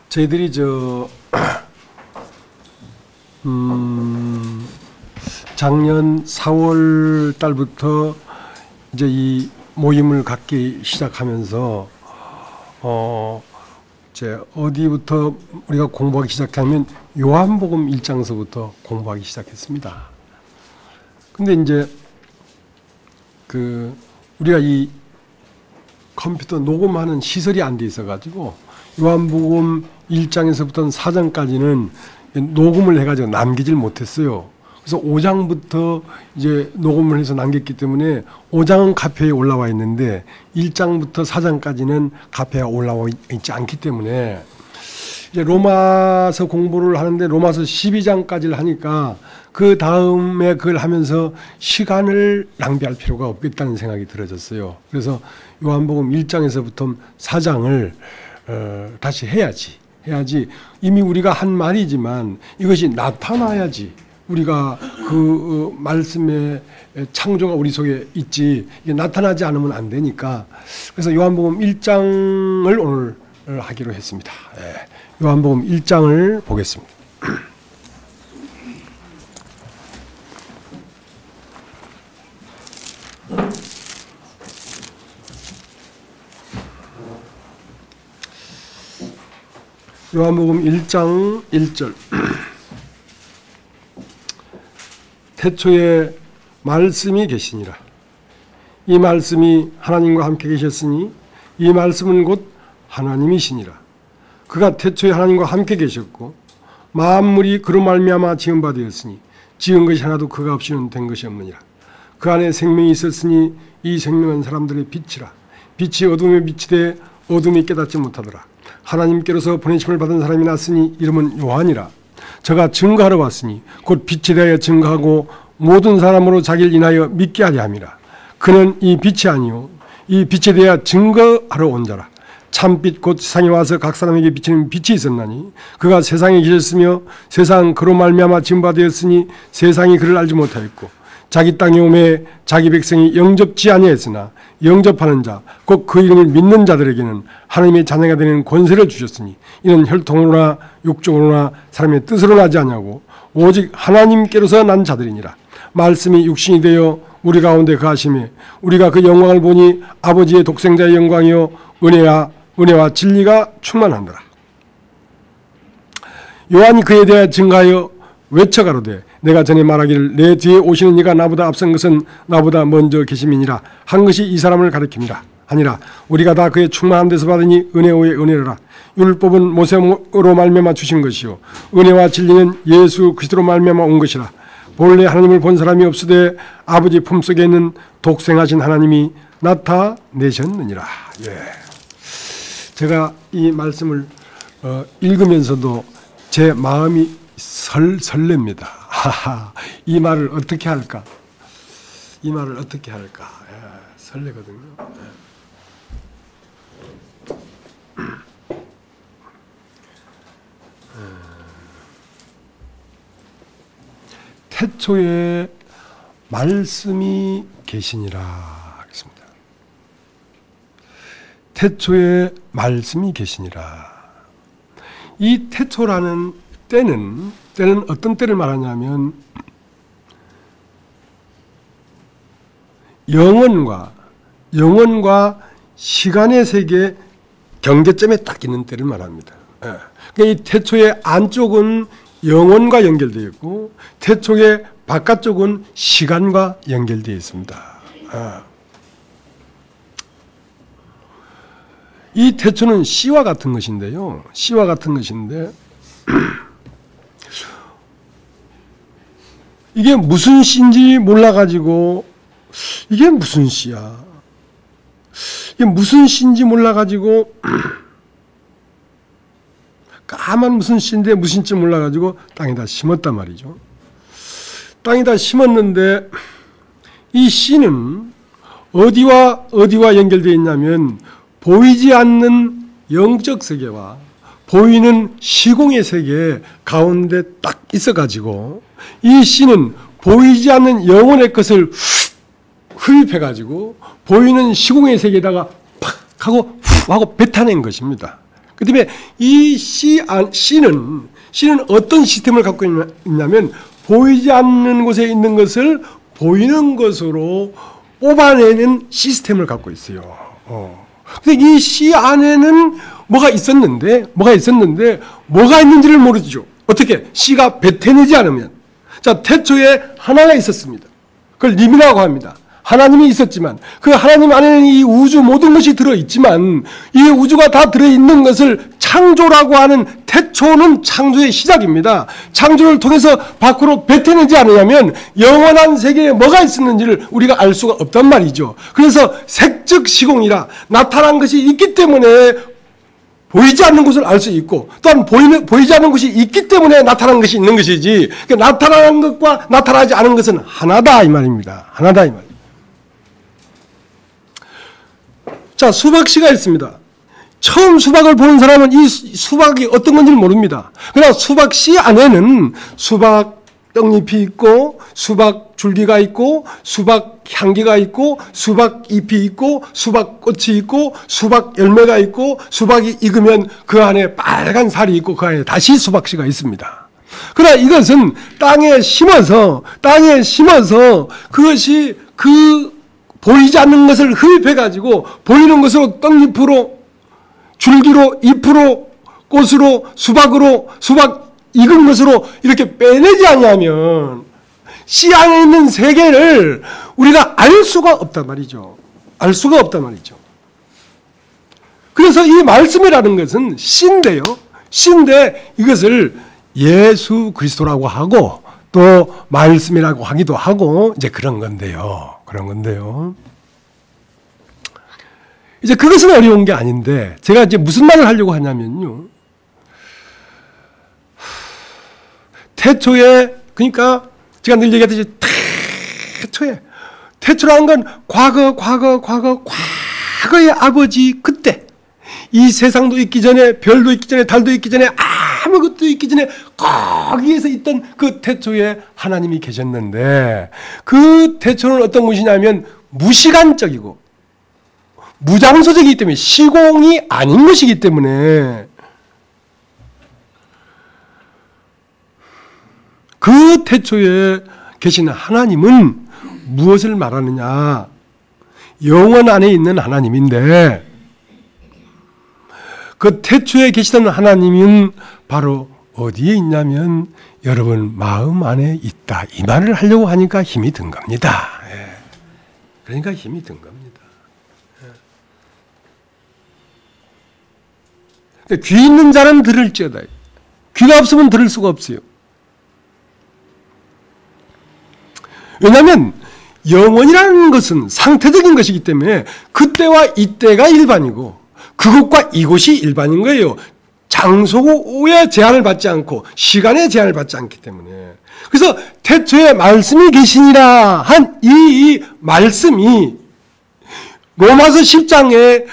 저희들이 작년 4월 달부터 이제 이 모임을 갖기 시작하면서 이제 어디부터 우리가 공부하기 시작하면 요한복음 1장서부터 공부하기 시작했습니다. 근데 이제 우리가 이 컴퓨터 녹음하는 시설이 안 돼 있어가지고 요한복음 1장에서부터 4장까지는 녹음을 해가지고 남기질 못했어요. 그래서 5장부터 이제 녹음을 해서 남겼기 때문에 5장은 카페에 올라와 있는데 1장부터 4장까지는 카페에 올라와 있지 않기 때문에 이제 로마서 공부를 하는데 로마서 12장까지를 하니까 그 다음에 그걸 하면서 시간을 낭비할 필요가 없겠다는 생각이 들어졌어요. 그래서 요한복음 1장에서부터 4장을 다시 해야지. 이미 우리가 한 말이지만 이것이 나타나야지. 우리가 그 말씀의 창조가 우리 속에 있지. 이게 나타나지 않으면 안 되니까. 그래서 요한복음 1장을 오늘 하기로 했습니다. 요한복음 1장을 보겠습니다. 요한복음 1장 1절 태초에 말씀이 계시니라. 이 말씀이 하나님과 함께 계셨으니 이 말씀은 곧 하나님이시니라. 그가 태초에 하나님과 함께 계셨고 만물이 그로 말미암아 지은 바 되었으니 지은 것이 하나도 그가 없이는 된 것이 없느니라. 그 안에 생명이 있었으니 이 생명은 사람들의 빛이라. 빛이 어둠에 비치되 어둠이 깨닫지 못하더라. 하나님께로서 보내심을 받은 사람이 났으니 이름은 요한이라. 저가 증거하러 왔으니 곧 빛에 대하여 증거하고 모든 사람으로 자기를 인하여 믿게 하려 함이라. 그는 이 빛이 아니요 이 빛에 대하여 증거하러 온 자라. 참빛 곧 세상에 와서 각 사람에게 비치는 빛이 있었나니 그가 세상에 계셨으며 세상 그로 말미암아 지은 바 되었으니 세상이 그를 알지 못하였고 자기 땅에 오매 자기 백성이 영접지 아니하였으나 영접하는 자 곧 그 이름을 믿는 자들에게는 하나님의 자녀가 되는 권세를 주셨으니 이는 혈통으로나 육적으로나 사람의 뜻으로 나지 아니하고 오직 하나님께로서 난 자들이니라. 말씀이 육신이 되어 우리 가운데 거하심에 우리가 그 영광을 보니 아버지의 독생자의 영광이요 은혜와 진리가 충만하더라. 요한이 그에 대하여 증가하여 외쳐가로되 내가 전에 말하기를 내 뒤에 오시는 이가 나보다 앞선 것은 나보다 먼저 계심이니라 한 것이 이 사람을 가리킵니다. 아니라 우리가 다 그의 충만한 데서 받으니 은혜 위에 은혜라. 율법은 모세로 말미암아 주신 것이요 은혜와 진리는 예수 그리스도로 말미암아 온 것이라. 본래 하나님을 본 사람이 없으되 아버지 품속에 있는 독생하신 하나님이 나타내셨느니라. 제가 이 말씀을 읽으면서도 제 마음이 설렙니다. 이 말을 어떻게 할까? 설레거든요. 태초에 말씀이 계시니라 하겠습니다. 태초에 말씀이 계시니라. 이 태초라는 때는 어떤 때를 말하냐면 영원과 시간의 세계 경계점에 딱 있는 때를 말합니다. 그러니까 이 태초의 안쪽은 영혼과 연결되어 있고 태초의 바깥쪽은 시간과 연결되어 있습니다. 이 태초는 씨와 같은 것인데요. 이게 무슨 씨인지 몰라가지고 이게 무슨 씨야? 이게 무슨 씨인지 몰라가지고 까만 무슨 씨인데 무슨 씨인지 몰라가지고 땅에다 심었단 말이죠. 땅에다 심었는데 이 씨는 어디와 연결되어 있냐면 보이지 않는 영적 세계와 보이는 시공의 세계 가운데 딱 있어가지고 이 씨는 보이지 않는 영혼의 것을 흡입해가지고 보이는 시공의 세계에다가 팍 하고 후 하고 뱉어낸 것입니다. 그 다음에 이 씨는 어떤 시스템을 갖고 있냐면 보이지 않는 곳에 있는 것을 보이는 것으로 뽑아내는 시스템을 갖고 있어요. 근데 이 씨 안에는 뭐가 있었는데 뭐가 있는지를 모르죠. 어떻게? 씨가 뱉어내지 않으면. 자, 태초에 하나가 있었습니다. 그걸 님이라고 합니다. 하나님이 있었지만 그 하나님 안에는 이 우주 모든 것이 들어있지만 이 우주가 다 들어있는 것을 창조라고 하는 태초는 창조의 시작입니다. 창조를 통해서 밖으로 뱉어내지 않으면 영원한 세계에 뭐가 있었는지를 우리가 알 수가 없단 말이죠. 그래서 색즉 시공이라 나타난 것이 있기 때문에 보이지 않는 것을 알 수 있고 또한 보이지 않는 것이 있기 때문에 나타난 것이 있는 것이지 나타난 것과 나타나지 않은 것은 하나다 이 말입니다. 하나다 이 말입니다. 자, 수박씨가 있습니다. 처음 수박을 보는 사람은 이 수박이 어떤 건지를 모릅니다. 그러나 수박씨 안에는 수박 떡잎이 있고 수박 줄기가 있고 수박 향기가 있고 수박 잎이 있고 수박 꽃이 있고 수박 열매가 있고 수박이 익으면 그 안에 빨간 살이 있고 그 안에 다시 수박씨가 있습니다. 그러나 이것은 땅에 심어서 그것이 그 보이지 않는 것을 흡입해가지고 보이는 것으로 떡잎으로 줄기로 잎으로 꽃으로 수박으로 수박 익은 것으로 이렇게 빼내지 않냐면 씨 안에 있는 세계를 우리가 알 수가 없단 말이죠. 알 수가 없단 말이죠. 그래서 이 말씀이라는 것은 씨인데요. 씨인데 이것을 예수 그리스도라고 하고 또 말씀이라고 하기도 하고 이제 그런 건데요. 이제 그것은 어려운 게 아닌데 제가 이제 무슨 말을 하려고 하냐면요. 태초에 그러니까 제가 늘 얘기하듯이 태초라는 건 과거의 아버지 그때 이 세상도 있기 전에 별도 있기 전에 달도 있기 전에 아무것도 있기 전에 거기에서 있던 그 태초에 하나님이 계셨는데 그 태초는 어떤 것이냐면 무시간적이고 무장소적이기 때문에 시공이 아닌 것이기 때문에 그 태초에 계신 하나님은 무엇을 말하느냐? 영원 안에 있는 하나님인데 그 태초에 계시던 하나님은 바로 어디에 있냐면 여러분 마음 안에 있다. 이 말을 하려고 하니까 힘이 든 겁니다. 그러니까 힘이 든 겁니다. 귀 있는 자는 들을지어다. 귀가 없으면 들을 수가 없어요. 왜냐하면 영원이라는 것은 상태적인 것이기 때문에 그때와 이때가 일반이고 그곳과 이곳이 일반인 거예요. 장소에 제한을 받지 않고 시간에 제한을 받지 않기 때문에. 그래서 태초에 말씀이 계시니라 한 이 말씀이 로마서 10장에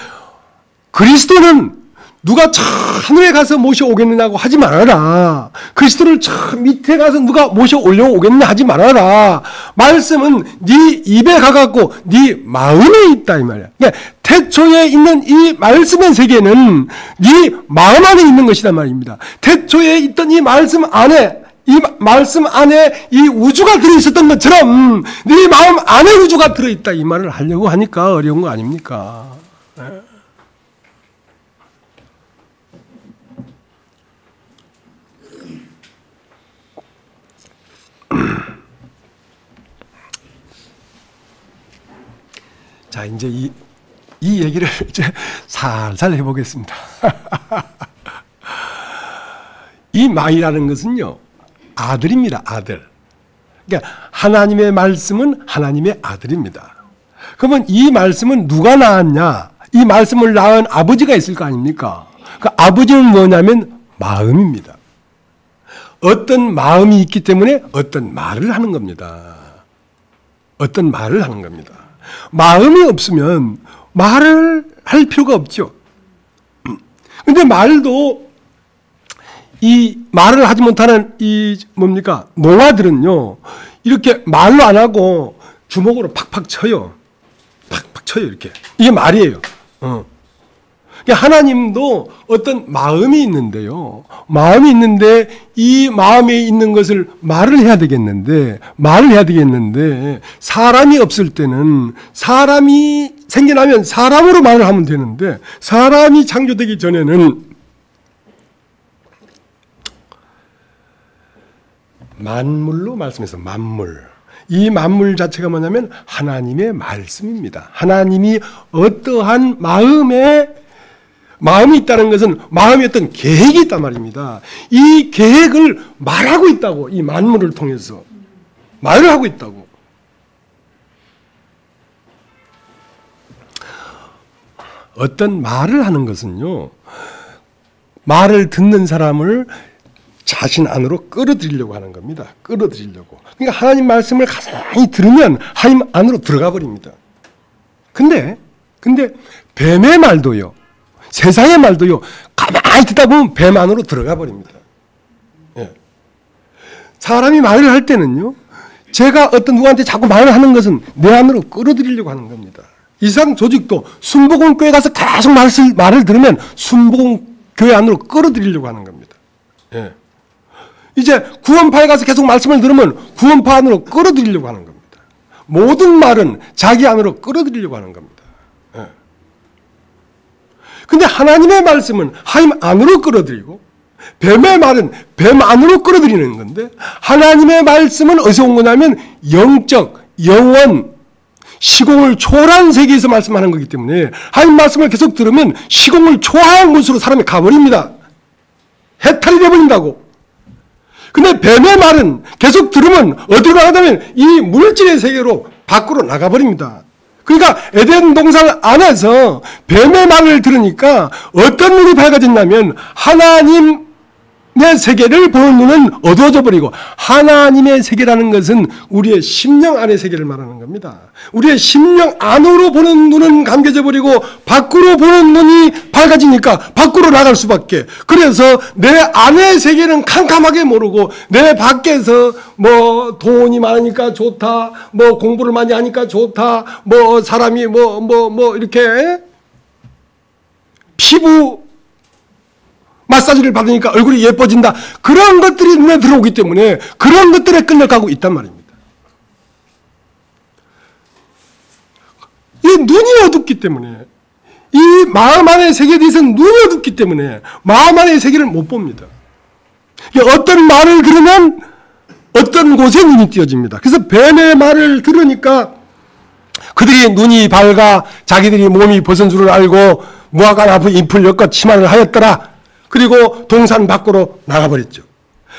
그리스도는 누가 저 하늘에 가서 모셔오겠느냐고 하지 말아라. 그리스도를 저 밑에 가서 누가 모셔올려오겠느냐 하지 말아라. 말씀은 네 입에 가갖고 네 마음에 있다 이 말이야. 그러니까 태초에 있는 이 말씀의 세계는 네 마음 안에 있는 것이란 말입니다. 태초에 있던 이 말씀 안에 이 우주가 들어있었던 것처럼 네 마음 안에 우주가 들어있다 이 말을 하려고 하니까 어려운 거 아닙니까? 자, 이제 이 얘기를 이제 살살 해보겠습니다. 이 마이라는 것은요, 아들입니다, 아들. 그러니까 하나님의 말씀은 하나님의 아들입니다. 그러면 이 말씀은 누가 낳았냐? 이 말씀을 낳은 아버지가 있을 거 아닙니까? 그 아버지는 뭐냐면 마음입니다. 어떤 마음이 있기 때문에 어떤 말을 하는 겁니다. 어떤 말을 하는 겁니다. 마음이 없으면 말을 할 필요가 없죠. 근데 말도 이 말을 하지 못하는 이 뭡니까? 농아들은요, 이렇게 말로 안 하고 주먹으로 팍팍 쳐요. 팍팍 쳐요, 이렇게. 이게 말이에요. 그러니까 하나님도 어떤 마음이 있는데요. 마음이 있는데 이 마음에 있는 것을 말을 해야 되겠는데 사람이 없을 때는 사람이 생겨나면 사람으로 말을 하면 되는데 사람이 창조되기 전에는 만물로 말씀해서 만물. 이 만물 자체가 뭐냐면 하나님의 말씀입니다. 하나님이 어떠한 마음이 있다는 것은 마음에 어떤 계획이 있단 말입니다. 이 계획을 말하고 있다고. 이 만물을 통해서 말을 하고 있다고. 어떤 말을 하는 것은요, 말을 듣는 사람을 자신 안으로 끌어들이려고 하는 겁니다. 끌어들이려고. 그러니까 하나님 말씀을 가만히 들으면 하나님 안으로 들어가 버립니다. 근데 뱀의 말도요, 세상의 말도요, 가만히 듣다 보면 뱀 안으로 들어가 버립니다. 예. 사람이 말을 할 때는요, 제가 어떤 누구한테 자꾸 말을 하는 것은 내 안으로 끌어들이려고 하는 겁니다. 이상 조직도 순복음교회 가서 계속 말을 들으면 순복음교회 안으로 끌어들이려고 하는 겁니다. 예. 이제 구원파에 가서 계속 말씀을 들으면 구원파 안으로 끌어들이려고 하는 겁니다. 모든 말은 자기 안으로 끌어들이려고 하는 겁니다. 근데 하나님의 말씀은 하나님 안으로 끌어들이고 뱀의 말은 뱀 안으로 끌어들이는 건데 하나님의 말씀은 어디서 온 거냐면 영적, 영원, 시공을 초월한 세계에서 말씀하는 거기 때문에 하나님 말씀을 계속 들으면 시공을 초월한 곳으로 사람이 가버립니다. 해탈이 되어버린다고. 근데 뱀의 말은 계속 들으면 어디로 나가냐면 이 물질의 세계로 밖으로 나가버립니다. 그러니까 에덴 동산 안에서 뱀의 말을 들으니까 어떤 눈이 밝아졌냐면 하나님의 세계를 보는 눈은 어두워져 버리고 하나님의 세계라는 것은 우리의 심령 안의 세계를 말하는 겁니다. 우리의 심령 안으로 보는 눈은 감겨져 버리고 밖으로 보는 눈이 밝아지니까 밖으로 나갈 수밖에. 그래서 내 안의 세계는 캄캄하게 모르고 내 밖에서 뭐 돈이 많으니까 좋다, 뭐 공부를 많이 하니까 좋다, 뭐 사람이 이렇게 피부 마사지를 받으니까 얼굴이 예뻐진다. 그런 것들이 눈에 들어오기 때문에 그런 것들에 끌려가고 있단 말입니다. 이 눈이 어둡기 때문에 이 마음 안의 세계에 대해서는 눈이 어둡기 때문에 마음 안의 세계를 못 봅니다. 어떤 말을 들으면 어떤 곳에 눈이 띄어집니다. 그래서 뱀의 말을 들으니까 그들이 눈이 밝아 자기들이 몸이 벗은 줄을 알고 무화과 나무 잎을 엮어 치마를 하였더라. 그리고 동산 밖으로 나가버렸죠.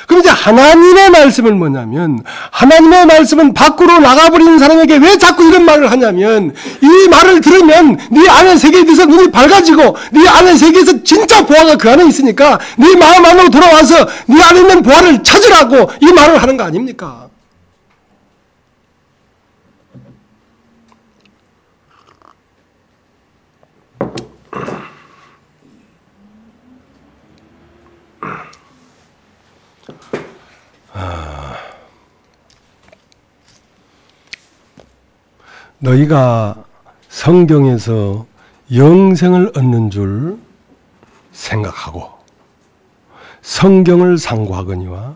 그럼 이제 하나님의 말씀은 뭐냐면 하나님의 말씀은 밖으로 나가버리는 사람에게 왜 자꾸 이런 말을 하냐면 이 말을 들으면 네 안의 세계에 대해서 눈이 밝아지고 네 안의 세계에서 진짜 보화가 그 안에 있으니까 네 마음 안으로 돌아와서 네 안에 있는 보화를 찾으라고 이 말을 하는 거 아닙니까? 너희가 성경에서 영생을 얻는 줄 생각하고 성경을 상고하거니와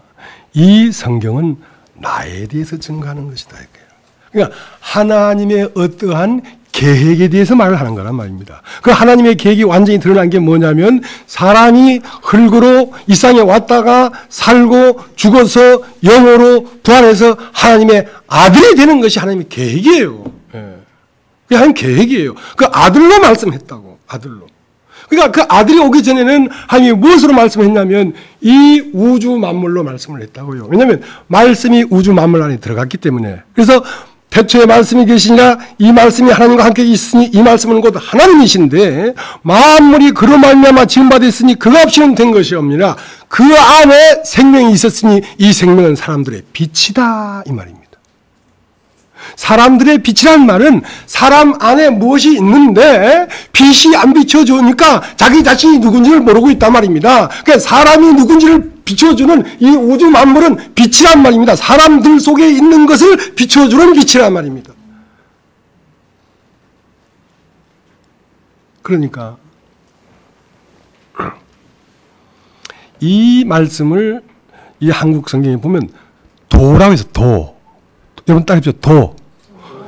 이 성경은 나에 대해서 증거하는 것이다. 그러니까 하나님의 어떠한 계획에 대해서 말을 하는 거란 말입니다. 그 하나님의 계획이 완전히 드러난 게 뭐냐면 사람이 흙으로 이 땅에 왔다가 살고 죽어서 영으로 부활해서 하나님의 아들이 되는 것이 하나님의 계획이에요. 그게 하나님 계획이에요. 그 아들로 말씀했다고. 아들로. 그러니까 그 아들이 오기 전에는 하나님이 무엇으로 말씀했냐면 이 우주 만물로 말씀을 했다고요. 왜냐하면 말씀이 우주 만물 안에 들어갔기 때문에. 그래서 태초에 말씀이 계시니라 이 말씀이 하나님과 함께 있으니 이 말씀은 곧 하나님이신데 만물이 그로 말미암아 지은 바 됐으니 그가 없이는 된 것이 없느니라. 그 안에 생명이 있었으니 이 생명은 사람들의 빛이다 이 말입니다. 사람들의 빛이라는 말은 사람 안에 무엇이 있는데 빛이 안 비춰주니까 자기 자신이 누군지를 모르고 있단 말입니다. 그러니까 사람이 누군지를 비춰주는 이 우주 만물은 빛이란 말입니다. 사람들 속에 있는 것을 비춰주는 빛이란 말입니다. 그러니까 이 말씀을 이 한국 성경에 보면 도라고 해서 도. 여러분 따라해보세요. 도.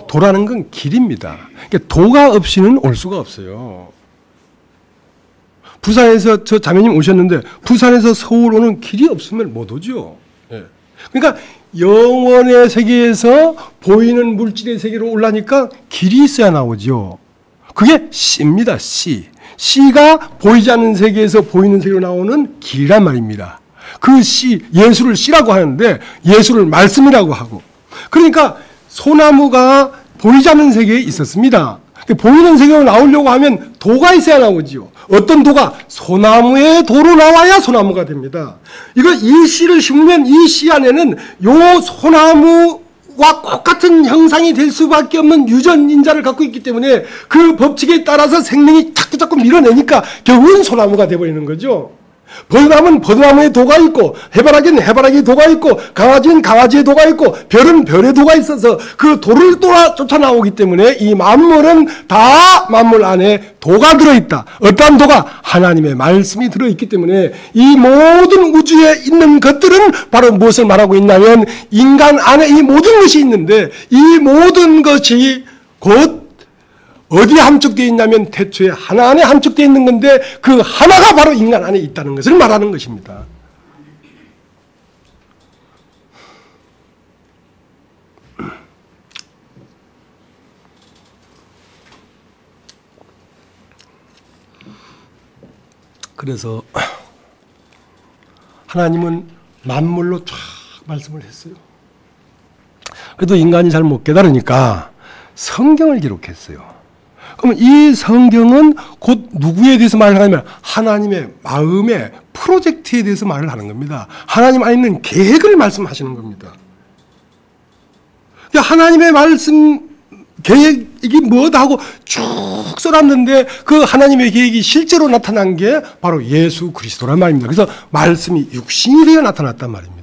도라는 건 길입니다. 그러니까 도가 없이는 올 수가 없어요. 부산에서 저 자매님 오셨는데 부산에서 서울 오는 길이 없으면 못 오죠. 예. 그러니까 영원의 세계에서 보이는 물질의 세계로 올라니까 길이 있어야 나오죠. 그게 씨입니다. 씨. 씨가 보이지 않는 세계에서 보이는 세계로 나오는 길이란 말입니다. 그 씨, 예수를 씨라고 하는데 예수를 말씀이라고 하고. 그러니까 소나무가 보이지 않는 세계에 있었습니다. 보이는 세계로 나오려고 하면 도가 있어야 나오지요. 어떤 도가? 소나무의 도로 나와야 소나무가 됩니다. 이 씨를 심으면 이 씨 안에는 요 소나무와 똑같은 형상이 될 수밖에 없는 유전인자를 갖고 있기 때문에 그 법칙에 따라서 생명이 자꾸 밀어내니까 결국은 소나무가 되어버리는 거죠. 버드나무는 버드나무의 도가 있고 해바라기는 해바라기의 도가 있고 강아지는 강아지의 도가 있고 별은 별의 도가 있어서 그 도를 쫓아 나오기 때문에 이 만물은 다 만물 안에 도가 들어있다. 어떠한 도가? 하나님의 말씀이 들어있기 때문에 이 모든 우주에 있는 것들은 바로 무엇을 말하고 있냐면 인간 안에 이 모든 것이 있는데 이 모든 것이 곧 어디에 함축되어 있냐면 태초에 하나 안에 함축되어 있는 건데 그 하나가 바로 인간 안에 있다는 것을 말하는 것입니다. 그래서 하나님은 만물로 쫙 말씀을 했어요. 그래도 인간이 잘 못 깨달으니까 성경을 기록했어요. 그럼 이 성경은 곧 누구에 대해서 말을 하냐면 하나님의 마음의 프로젝트에 대해서 말을 하는 겁니다. 하나님 안에 있는 계획을 말씀하시는 겁니다. 하나님의 말씀 계획이 뭐다 하고 쭉 써놨는데 그 하나님의 계획이 실제로 나타난 게 바로 예수 그리스도란 말입니다. 그래서 말씀이 육신이 되어 나타났단 말입니다.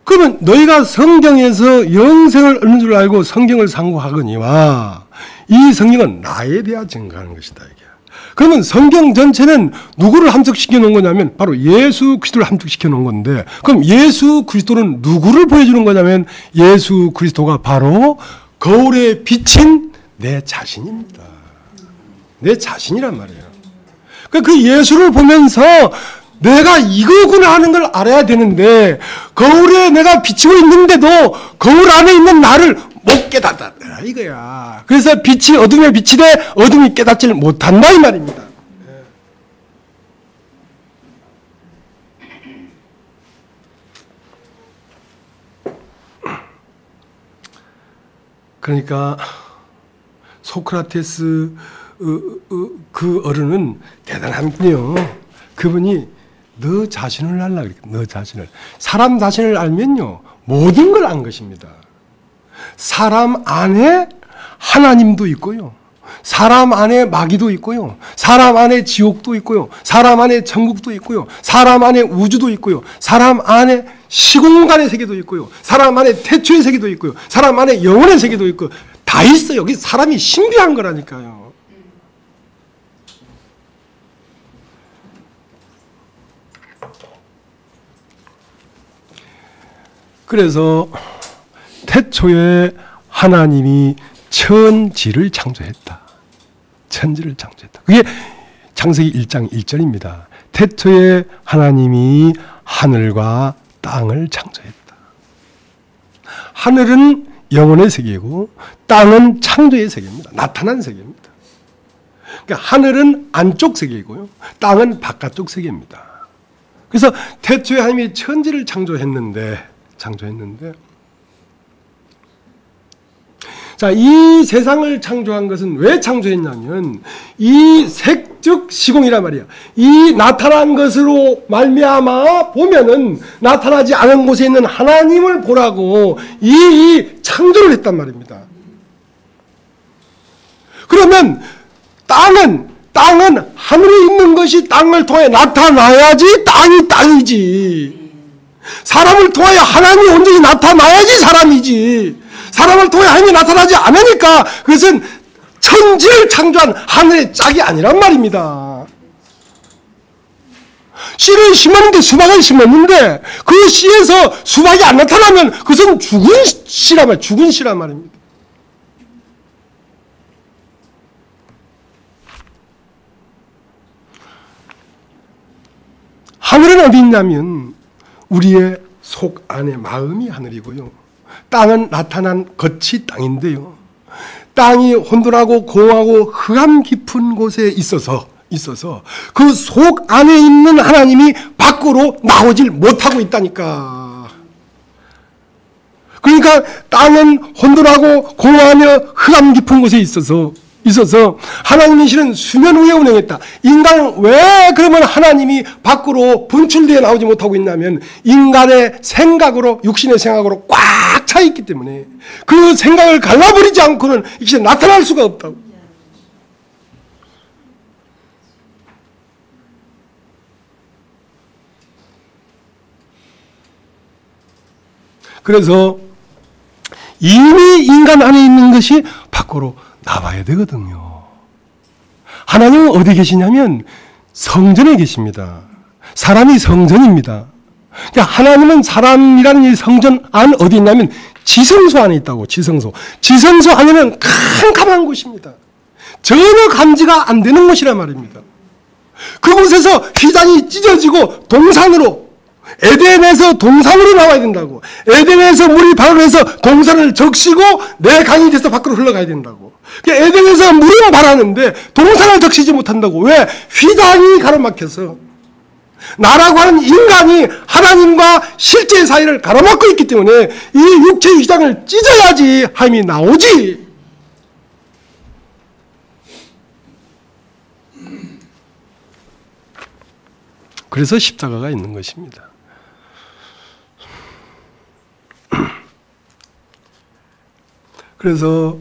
그러면 너희가 성경에서 영생을 얻는 줄 알고 성경을 상고하거니와 이 성경은 나에 대하 증거하는 것이다. 이게. 그러면 성경 전체는 누구를 함축시켜 놓은 거냐면 바로 예수 그리스도를 함축시켜 놓은 건데 그럼 예수 그리스도는 누구를 보여주는 거냐면 예수 그리스도가 바로 거울에 비친 내 자신입니다. 내 자신이란 말이에요. 그 예수를 보면서 내가 이거구나 하는 걸 알아야 되는데 거울에 내가 비치고 있는데도 거울 안에 있는 나를 못 깨닫다 이거야. 그래서 빛이 어둠에 비치되 어둠이 깨닫지를 못한다 이 말입니다. 그러니까 소크라테스 그 어른은 대단한 분이요. 그분이 너 자신을 알라 그랬어요. 너 자신을. 사람 자신을 알면요. 모든 걸 안 것입니다. 사람 안에 하나님도 있고요. 사람 안에 마귀도 있고요. 사람 안에 지옥도 있고요. 사람 안에 천국도 있고요. 사람 안에 우주도 있고요. 사람 안에 시공간의 세계도 있고요. 사람 안에 태초의 세계도 있고요. 사람 안에 영혼의 세계도 있고 다 있어요. 여기 사람이 신비한 거라니까요. 그래서 태초에 하나님이 천지를 창조했다. 천지를 창조했다. 그게 창세기 1장 1절입니다. 태초에 하나님이 하늘과 땅을 창조했다. 하늘은 영혼의 세계이고 땅은 창조의 세계입니다. 나타난 세계입니다. 그러니까 하늘은 안쪽 세계이고요. 땅은 바깥쪽 세계입니다. 그래서 태초에 하나님이 천지를 창조했는데 자, 이 세상을 창조한 것은 왜 창조했냐면 이 색즉 시공이란 말이야. 이 나타난 것으로 말미암아 보면은 나타나지 않은 곳에 있는 하나님을 보라고 이 창조를 했단 말입니다. 그러면 땅은 하늘에 있는 것이 땅을 통해 나타나야지 땅이 땅이지. 사람을 통하여 하나님이 온전히 나타나야지 사람이지. 사람을 통해 하나님이 나타나지 않으니까 그것은 천지를 창조한 하늘의 짝이 아니란 말입니다. 씨를 심었는데 수박을 심었는데 그 씨에서 수박이 안 나타나면 그것은 죽은 씨란 말이에요. 죽은 씨란 말입니다. 하늘은 어디 있냐면 우리의 속 안에 마음이 하늘이고요. 땅은 나타난 겉이 땅인데요. 땅이 혼돈하고 공하고 흑암 깊은 곳에 있어서 그 속 안에 있는 하나님이 밖으로 나오질 못하고 있다니까. 그러니까 땅은 혼돈하고 공하며 흑암 깊은 곳에 있어서 하나님의 실은 수면 위에 운행했다. 인간은 왜 그러면 하나님이 밖으로 분출되어 나오지 못하고 있냐면 인간의 생각으로, 육신의 생각으로 꽉 차 있기 때문에 그 생각을 갈라버리지 않고는 이제 나타날 수가 없다고. 그래서 이미 인간 안에 있는 것이 밖으로 나와야 되거든요. 하나님은 어디 계시냐면 성전에 계십니다. 사람이 성전입니다. 그러니까 하나님은 사람이라는 이 성전 안 어디 있냐면 지성소 안에 있다고. 지성소 안에는 캄캄한 곳입니다. 전혀 감지가 안 되는 곳이란 말입니다. 그곳에서 휘장이 찢어지고 동산으로, 에덴에서 동산으로 나와야 된다고. 에덴에서 물이 발원해서 동산을 적시고 내 강이 돼서 밖으로 흘러가야 된다고. 에덴에서 물은 발하는데 동산을 적시지 못한다고. 왜? 휘장이 가로막혀서. 나라고 하는 인간이 하나님과 실제 사이를 가로막고 있기 때문에 이 육체의 휘장을 찢어야지 하나님이 나오지. 그래서 십자가가 있는 것입니다. 그래서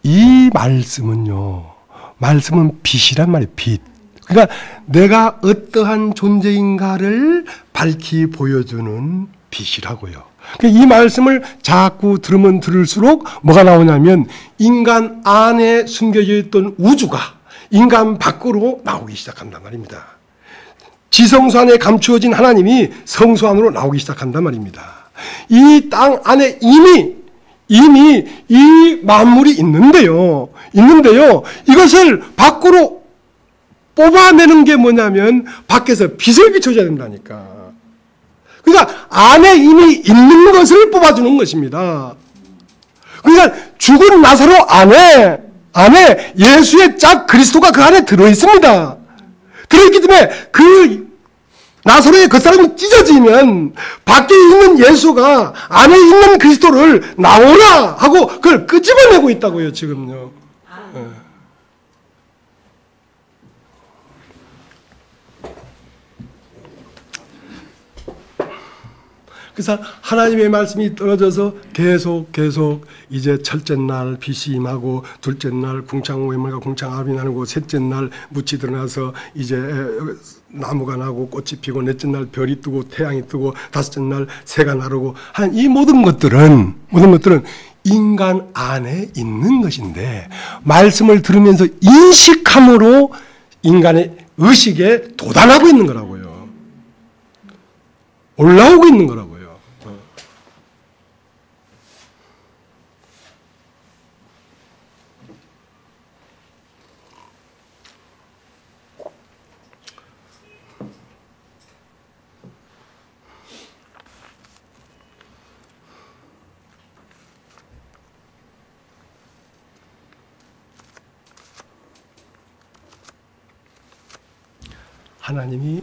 이 말씀은 빛이란 말이에요. 빛. 그러니까 내가 어떠한 존재인가를 밝히 보여주는 빛이라고요. 그러니까 이 말씀을 자꾸 들으면 들을수록 뭐가 나오냐면 인간 안에 숨겨져 있던 우주가 인간 밖으로 나오기 시작한단 말입니다. 지성소 안에 감추어진 하나님이 성소 안으로 나오기 시작한단 말입니다. 이 땅 안에 이미 이 만물이 있는데요. 이것을 밖으로 뽑아내는 게 뭐냐면 밖에서 빛을 비춰줘야 된다니까. 그러니까 안에 이미 있는 것을 뽑아주는 것입니다. 그러니까 죽은 나사로 안에 예수의 짝 그리스도가 그 안에 들어있습니다. 들어있기 때문에 그 나사로의 그 사람이 찢어지면 밖에 있는 예수가 안에 있는 그리스도를 나오라 하고 그걸 끄집어내고 있다고요, 지금요. 네. 그래서 하나님의 말씀이 떨어져서 계속 이제 첫째 날 빛이 임하고 둘째 날 궁창오해물과 궁창압이 나누고 셋째 날 묻이 드러나서 이제 나무가 나고 꽃이 피고 넷째 날 별이 뜨고 태양이 뜨고 다섯째 날 새가 나르고 하는 이 모든 것들은 인간 안에 있는 것인데 말씀을 들으면서 인식함으로 인간의 의식에 도달하고 있는 거라고요. 올라오고 있는 거라고요. 하나님이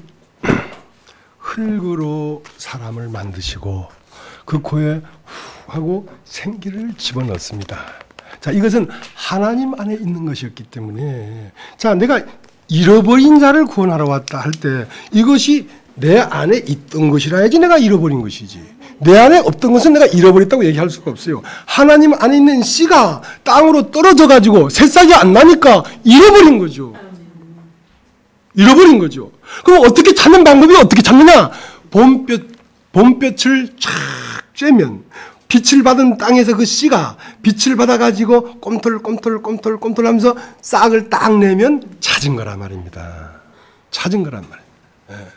흙으로 사람을 만드시고 그 코에 후 하고 생기를 집어넣습니다. 자, 이것은 하나님 안에 있는 것이었기 때문에 자, 내가 잃어버린 자를 구원하러 왔다 할 때 이것이 내 안에 있던 것이라야지 내가 잃어버린 것이지. 내 안에 없던 것은 내가 잃어버렸다고 얘기할 수가 없어요. 하나님 안에 있는 씨가 땅으로 떨어져 가지고 새싹이 안 나니까 잃어버린 거죠. 잃어버린 거죠. 그럼 어떻게 찾는 방법이 어떻게 찾느냐? 봄볕을 쫙 쬐면 빛을 받은 땅에서 그 씨가 빛을 받아가지고 꼼틀꼼틀 하면서 싹을 딱 내면 찾은 거란 말입니다. 찾은 거란 말이에요.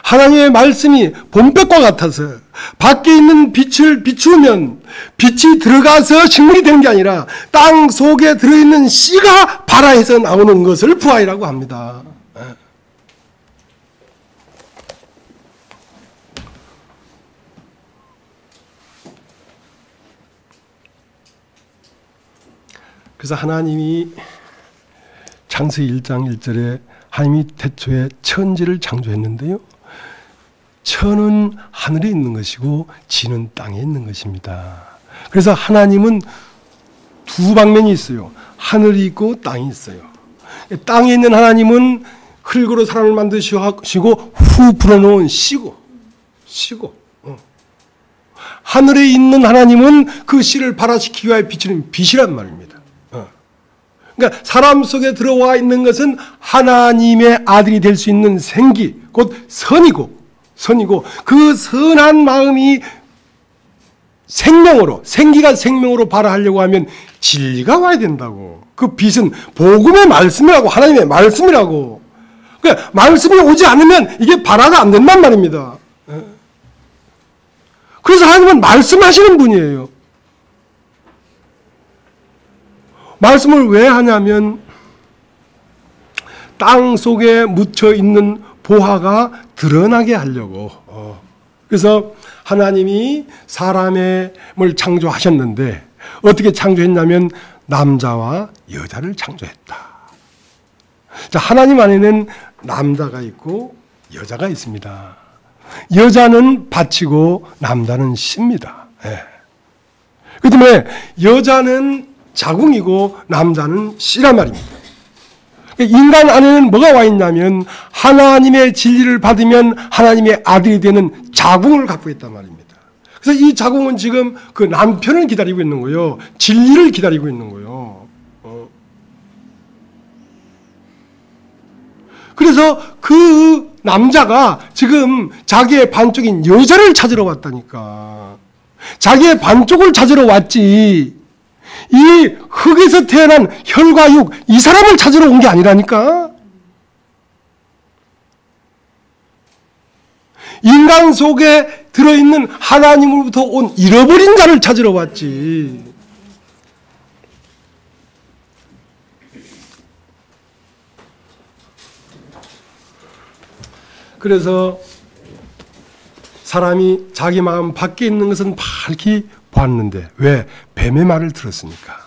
하나님의 말씀이 봄볕과 같아서 밖에 있는 빛을 비추면 빛이 들어가서 식물이 되는 게 아니라 땅 속에 들어있는 씨가 발아에서 나오는 것을 부화이라고 합니다. 그래서 하나님이 창세기 1장 1절에 하나님이 태초에 천지를 창조했는데요. 천은 하늘에 있는 것이고 지는 땅에 있는 것입니다. 그래서 하나님은 두 방면이 있어요. 하늘이 있고 땅이 있어요. 땅에 있는 하나님은 흙으로 사람을 만드시고 후 불어놓은 씨고 하늘에 있는 하나님은 그 씨를 발화시키기 위하여 비치는 빛이란 말입니다. 그러니까 사람 속에 들어와 있는 것은 하나님의 아들이 될 수 있는 생기, 곧 선이고 그 선한 마음이 생기가 생명으로 발화하려고 하면 진리가 와야 된다고. 그 빛은 복음의 말씀이라고, 하나님의 말씀이라고. 그러니까 말씀이 오지 않으면 이게 발화가 안 된단 말입니다. 그래서 하나님은 말씀하시는 분이에요. 말씀을 왜 하냐면 땅 속에 묻혀 있는 보화가 드러나게 하려고. 그래서 하나님이 사람을 창조하셨는데 어떻게 창조했냐면 남자와 여자를 창조했다. 자, 하나님 안에는 남자가 있고 여자가 있습니다. 여자는 밭이고 남자는 씨입니다. 그 때문에 여자는 자궁이고 남자는 씨란 말입니다. 인간 안에는 뭐가 와 있냐면 하나님의 진리를 받으면 하나님의 아들이 되는 자궁을 갖고 있단 말입니다. 그래서 이 자궁은 지금 그 남편을 기다리고 있는 거예요. 진리를 기다리고 있는 거예요. 그래서 그 남자가 지금 자기의 반쪽인 여자를 찾으러 왔다니까. 자기의 반쪽을 찾으러 왔지. 이 흙에서 태어난 혈과 육, 이 사람을 찾으러 온 게 아니라니까. 인간 속에 들어있는 하나님으로부터 온 잃어버린 자를 찾으러 왔지. 그래서 사람이 자기 마음 밖에 있는 것은 밝히 봤는데 왜? 뱀의 말을 들었으니까.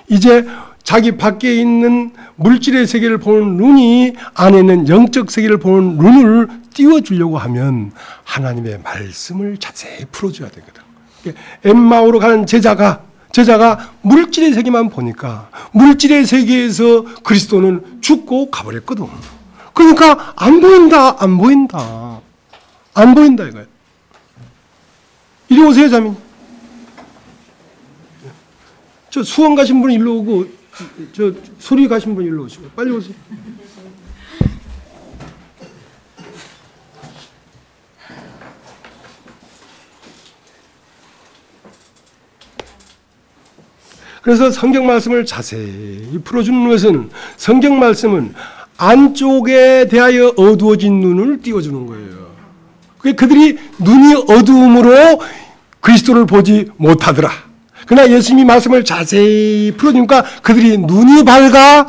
이제 자기 밖에 있는 물질의 세계를 보는 눈이 안에 있는 영적 세계를 보는 눈을 띄워주려고 하면 하나님의 말씀을 자세히 풀어줘야 되거든. 엠마오로 가는 제자가 물질의 세계만 보니까 물질의 세계에서 그리스도는 죽고 가버렸거든. 그러니까 안 보인다 이거예요. 이리 오세요, 자매님. 저 수원 가신 분 일로 오고, 저 소리 가신 분 일로 오시고, 빨리 오세요. 그래서 성경 말씀을 자세히 풀어주는 것은 성경 말씀은 안쪽에 대하여 어두워진 눈을 띄워주는 거예요. 그들이 눈이 어두움으로 그리스도를 보지 못하더라. 그러나 예수님이 말씀을 자세히 풀어주니까 그들이 눈이 밝아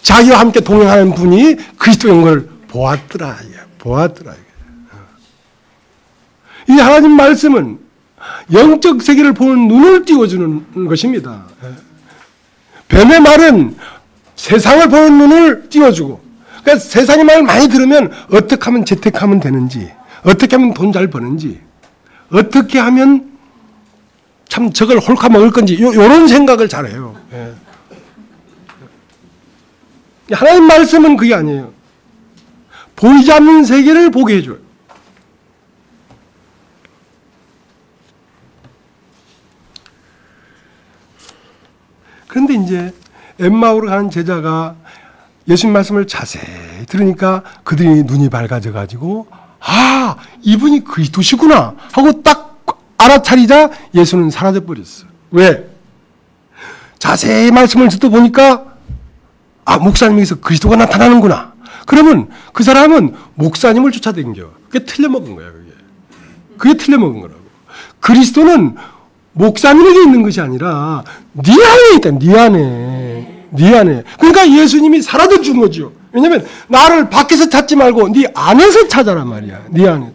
자기와 함께 동행하는 분이 그리스도인 걸 보았더라. 이 하나님 말씀은 영적 세계를 보는 눈을 띄워주는 것입니다. 뱀의 말은 세상을 보는 눈을 띄워주고, 그러니까 세상의 말을 많이 들으면 어떻게 하면 재택하면 되는지, 어떻게 하면 돈 잘 버는지, 어떻게 하면 참 저걸 홀카 먹을 건지, 요런 생각을 잘해요. 하나님 말씀은 그게 아니에요. 보이지 않는 세계를 보게 해줘요. 그런데 이제 엠마오로 가는 제자가 예수님 말씀을 자세히 들으니까 그들이 눈이 밝아져 가지고 아, 이분이 그리스도시구나 하고 딱 알아차리자 예수는 사라져버렸어. 왜? 자세히 말씀을 듣다 보니까 목사님에게서 그리스도가 나타나는구나. 그러면 그 사람은 목사님을 쫓아다녀. 그게 틀려먹은 거야. 그게 틀려먹은 거라고. 그리스도는 목사님에게 있는 것이 아니라 네 안에 있다. 네 안에. 네 안에. 그러니까 예수님이 사라져 준 거죠. 왜냐하면 나를 밖에서 찾지 말고 네 안에서 찾아란 말이야. 네 안에.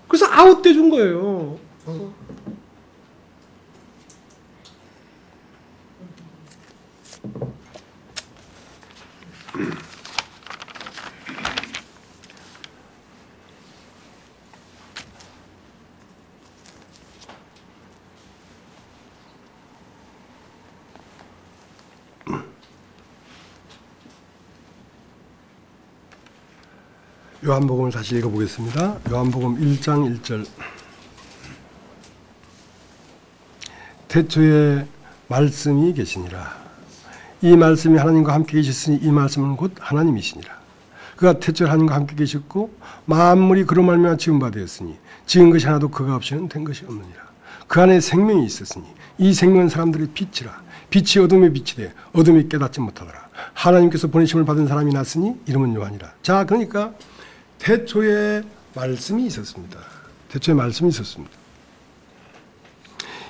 그래서 아웃돼 준 거예요. 요한복음을 다시 읽어보겠습니다. 요한복음 1장 1절. 태초에 말씀이 계시니라. 이 말씀이 하나님과 함께 계셨으니 이 말씀은 곧 하나님이시니라. 그가 태초에 하나님과 함께 계셨고 만물이 그로 말미암아 지은 바 되었으니 지은 것이 하나도 그가 없이는 된 것이 없느니라. 그 안에 생명이 있었으니 이 생명은 사람들의 빛이라. 빛이 어둠에 빛이 돼 어둠이 깨닫지 못하더라. 하나님께서 보내심을 받은 사람이 났으니 이름은 요한이라. 자, 그러니까 태초에 말씀이 있었습니다. 태초에 말씀이 있었습니다.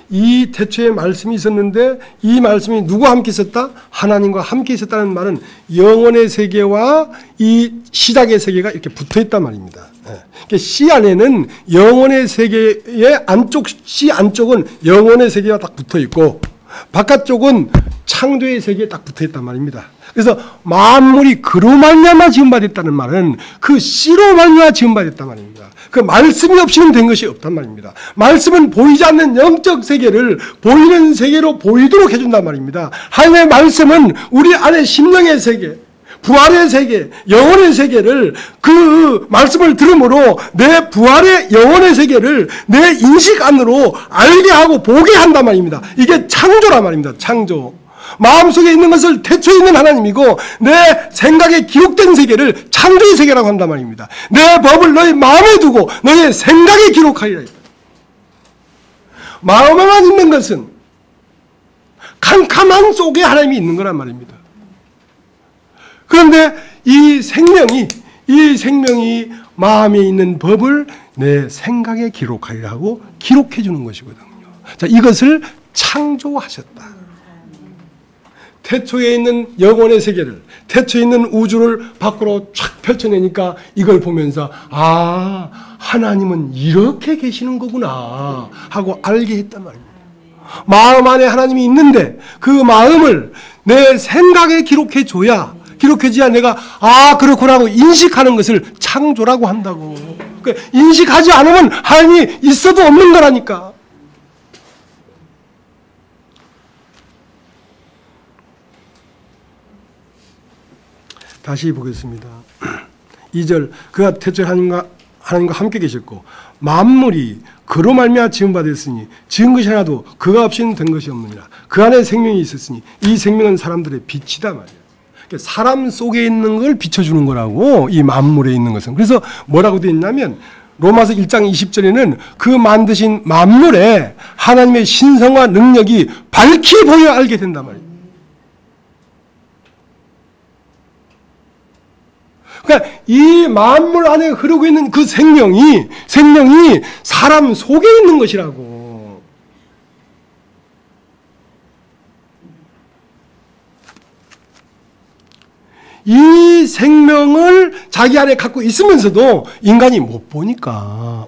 이 태초에 말씀이 있었는데 이 말씀이 누구와 함께 있었다? 하나님과 함께 있었다는 말은 영혼의 세계와 이 시작의 세계가 이렇게 붙어있단 말입니다. 그러니까 씨 안에는 영혼의 세계의 안쪽, 씨 안쪽은 영혼의 세계가 딱 붙어있고 바깥쪽은 창조의 세계에 딱 붙어있단 말입니다. 그래서 만물이 그로 말미암아 지음받았다는 말은 그 씨로 말미암아 지음받았단 말입니다. 그 말씀이 없이는 된 것이 없단 말입니다. 말씀은 보이지 않는 영적 세계를 보이는 세계로 보이도록 해준단 말입니다. 하나님의 말씀은 우리 안에 심령의 세계, 부활의 세계, 영혼의 세계를 그 말씀을 들음으로 내 부활의 영혼의 세계를 내 인식 안으로 알게 하고 보게 한단 말입니다. 이게 창조란 말입니다. 창조. 마음속에 있는 것을 태초에 있는 하나님이고 내 생각에 기록된 세계를 창조의 세계라고 한단 말입니다. 내 법을 너희 마음에 두고 너희의 생각에 기록하리라. 마음에만 있는 것은 캄캄한 속에 하나님이 있는 거란 말입니다. 그런데 이 생명이 마음에 있는 법을 내 생각에 기록하리라고 기록해 주는 것이거든요. 자, 이것을 창조하셨다. 태초에 있는 영혼의 세계를, 태초에 있는 우주를 밖으로 쫙 펼쳐내니까 이걸 보면서 하나님은 이렇게 계시는 거구나 하고 알게 했단 말입니다. 마음 안에 하나님이 있는데 그 마음을 내 생각에 기록해줘야 내가 그렇구나 하고 인식하는 것을 창조라고 한다고. 그러니까 인식하지 않으면 하나님이 있어도 없는 거라니까. 다시 보겠습니다. 2절. 그가 태초에 하나님과 함께 계셨고 만물이 그로 말미암아 지은 바 되었으니 지은 것이 하나도 그가 없이는 된 것이 없느니라. 그 안에 생명이 있었으니 이 생명은 사람들의 빛이다 말이야. 그러니까 사람 속에 있는 걸 비춰주는 거라고, 이 만물에 있는 것은. 그래서 뭐라고 되어 있냐면 로마서 1장 20절에는 그 만드신 만물에 하나님의 신성과 능력이 밝히 보여 알게 된단 말이에요. 그러니까 이 만물 안에 흐르고 있는 그 생명이 사람 속에 있는 것이라고. 이 생명을 자기 안에 갖고 있으면서도 인간이 못 보니까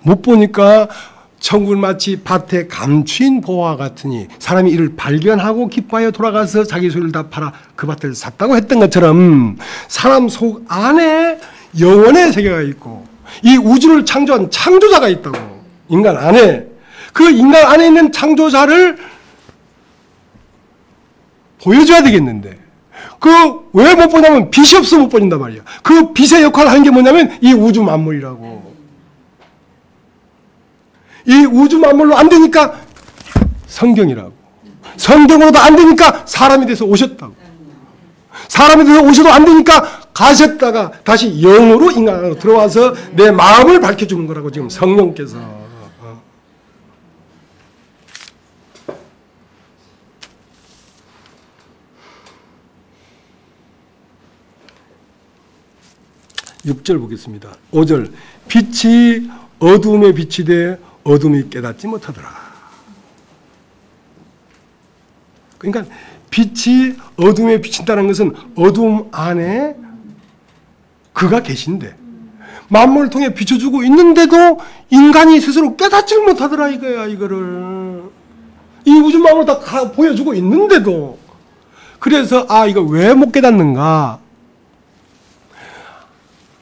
천국은 마치 밭에 감추인 보화 같으니 사람이 이를 발견하고 기뻐하여 돌아가서 자기 소유를 다 팔아 그 밭을 샀다고 했던 것처럼 사람 속 안에 영혼의 세계가 있고 이 우주를 창조한 창조자가 있다고. 인간 안에. 그 인간 안에 있는 창조자를 보여줘야 되겠는데 왜 못 보냐면 빛이 없어 못 보인단 말이야. 그 빛의 역할을 하는 게 뭐냐면 이 우주 만물이라고. 이 우주 만물로 안 되니까 성경이라고. 성경으로도 안 되니까 사람이 돼서 오셨다고. 사람이 돼서 오셔도 안 되니까 가셨다가 다시 영으로 인간 안으로 들어와서 내 마음을 밝혀주는 거라고 지금 성령께서. 6절 보겠습니다. 5절. 빛이 어두움에 빛이 돼 어둠이 깨닫지 못하더라. 그러니까 빛이 어둠에 비친다는 것은 어둠 안에 그가 계신데 만물을 통해 비춰주고 있는데도 인간이 스스로 깨닫지 못하더라 이거야. 이거를 이 우주 만물을 다 보여주고 있는데도. 그래서 이거 왜 못 깨닫는가?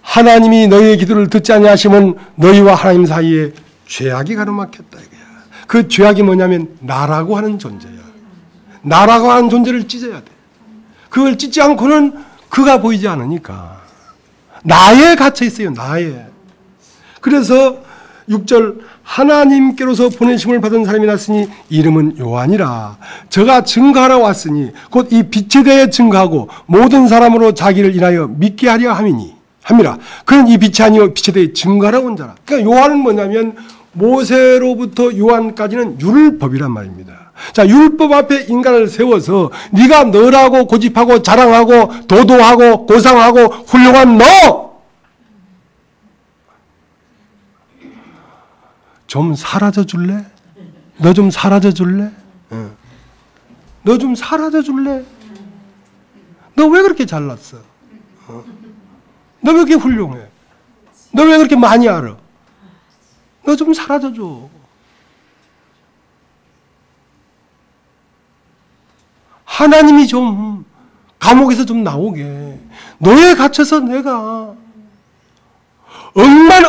하나님이 너희의 기도를 듣지 아니하시면 너희와 하나님 사이에 죄악이 가로막혔다 이거야. 그 죄악이 뭐냐면 나라고 하는 존재야. 나라고 하는 존재를 찢어야 돼. 그걸 찢지 않고는 그가 보이지 않으니까. 나에 갇혀 있어요. 나에. 그래서 6절 하나님께로서 보내심을 받은 사람이 났으니 이름은 요한이라. 저가 증거하러 왔으니 곧 이 빛에 대해 증거하고 모든 사람으로 자기를 인하여 믿게 하려 함이라. 그는 이 빛이 아니요 빛에 대해 증거하러 온 자라. 그러니까 요한은 뭐냐면 모세로부터 요한까지는 율법이란 말입니다. 자, 율법 앞에 인간을 세워서 네가 너라고 고집하고 자랑하고 도도하고 고상하고 훌륭한 너! 좀 사라져 줄래? 너 좀 사라져 줄래? 너 좀 사라져 줄래? 너 왜 그렇게 잘났어? 너 왜 그렇게 훌륭해? 너 왜 그렇게 많이 알아? 너 좀 사라져줘. 하나님이 좀 감옥에서 좀 나오게. 너에 갇혀서 내가 억만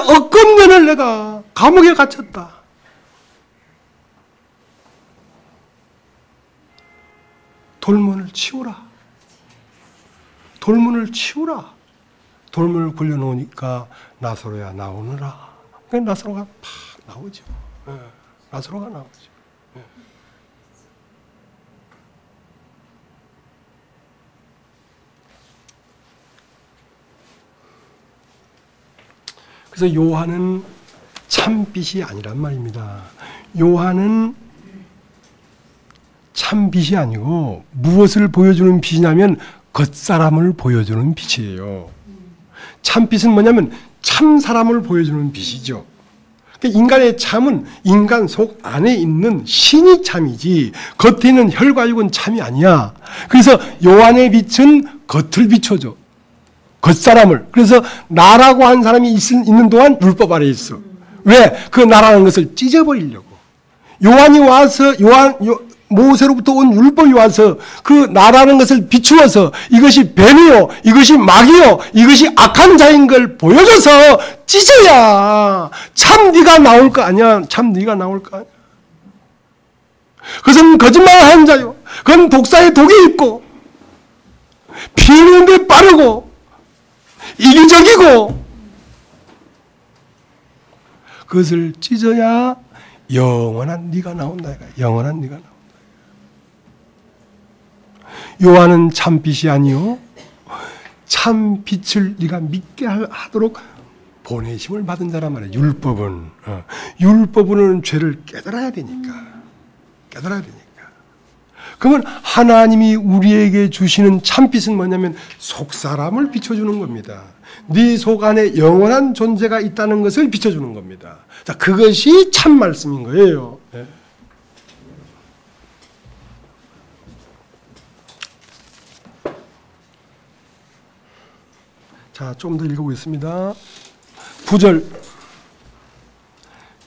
년을 내가 감옥에 갇혔다. 돌문을 치우라. 돌문을 치우라. 돌문을 굴려놓으니까 나사로야 나오느라. 나사로가 팍 나오죠. 나사로가 나오죠. 그래서 요한은 참빛이 아니란 말입니다. 요한은 참빛이 아니고 무엇을 보여주는 빛이냐면 겉사람을 보여주는 빛이에요. 참빛은 뭐냐면 참사람을 보여주는 빛이죠. 그러니까 인간의 참은 인간 속 안에 있는 신이 참이지 겉에 있는 혈과육은 참이 아니야. 그래서 요한의 빛은 겉을 비춰줘. 겉사람을. 그래서 나라고 한 사람이 있는 동안 율법 아래에 있어. 왜? 그 나라는 것을 찢어버리려고. 요한이 와서 모세로부터 온 율법이 와서 그 나라는 것을 비추어서 이것이 뱀이요, 이것이 마귀요, 이것이 악한 자인 걸 보여줘서 찢어야 참 네가 나올 거 아니야. 참 네가 나올 거 아니야. 그것은 거짓말하는 자요. 그건 독사의 독이 있고 피우는데 빠르고 이기적이고 그것을 찢어야 영원한 네가 나온다. 영원한 네가 나온다. 요한은 참빛이 아니요 참빛을 네가 믿게 하도록 보내심을 받은 자란 말이에요. 율법은 죄를 깨달아야 되니까. 그러면 하나님이 우리에게 주시는 참빛은 뭐냐면 속사람을 비춰주는 겁니다. 네 속 안에 영원한 존재가 있다는 것을 비춰주는 겁니다. 자, 그것이 참 말씀인 거예요. 네. 자, 조금 더 읽어보겠습니다. 9절.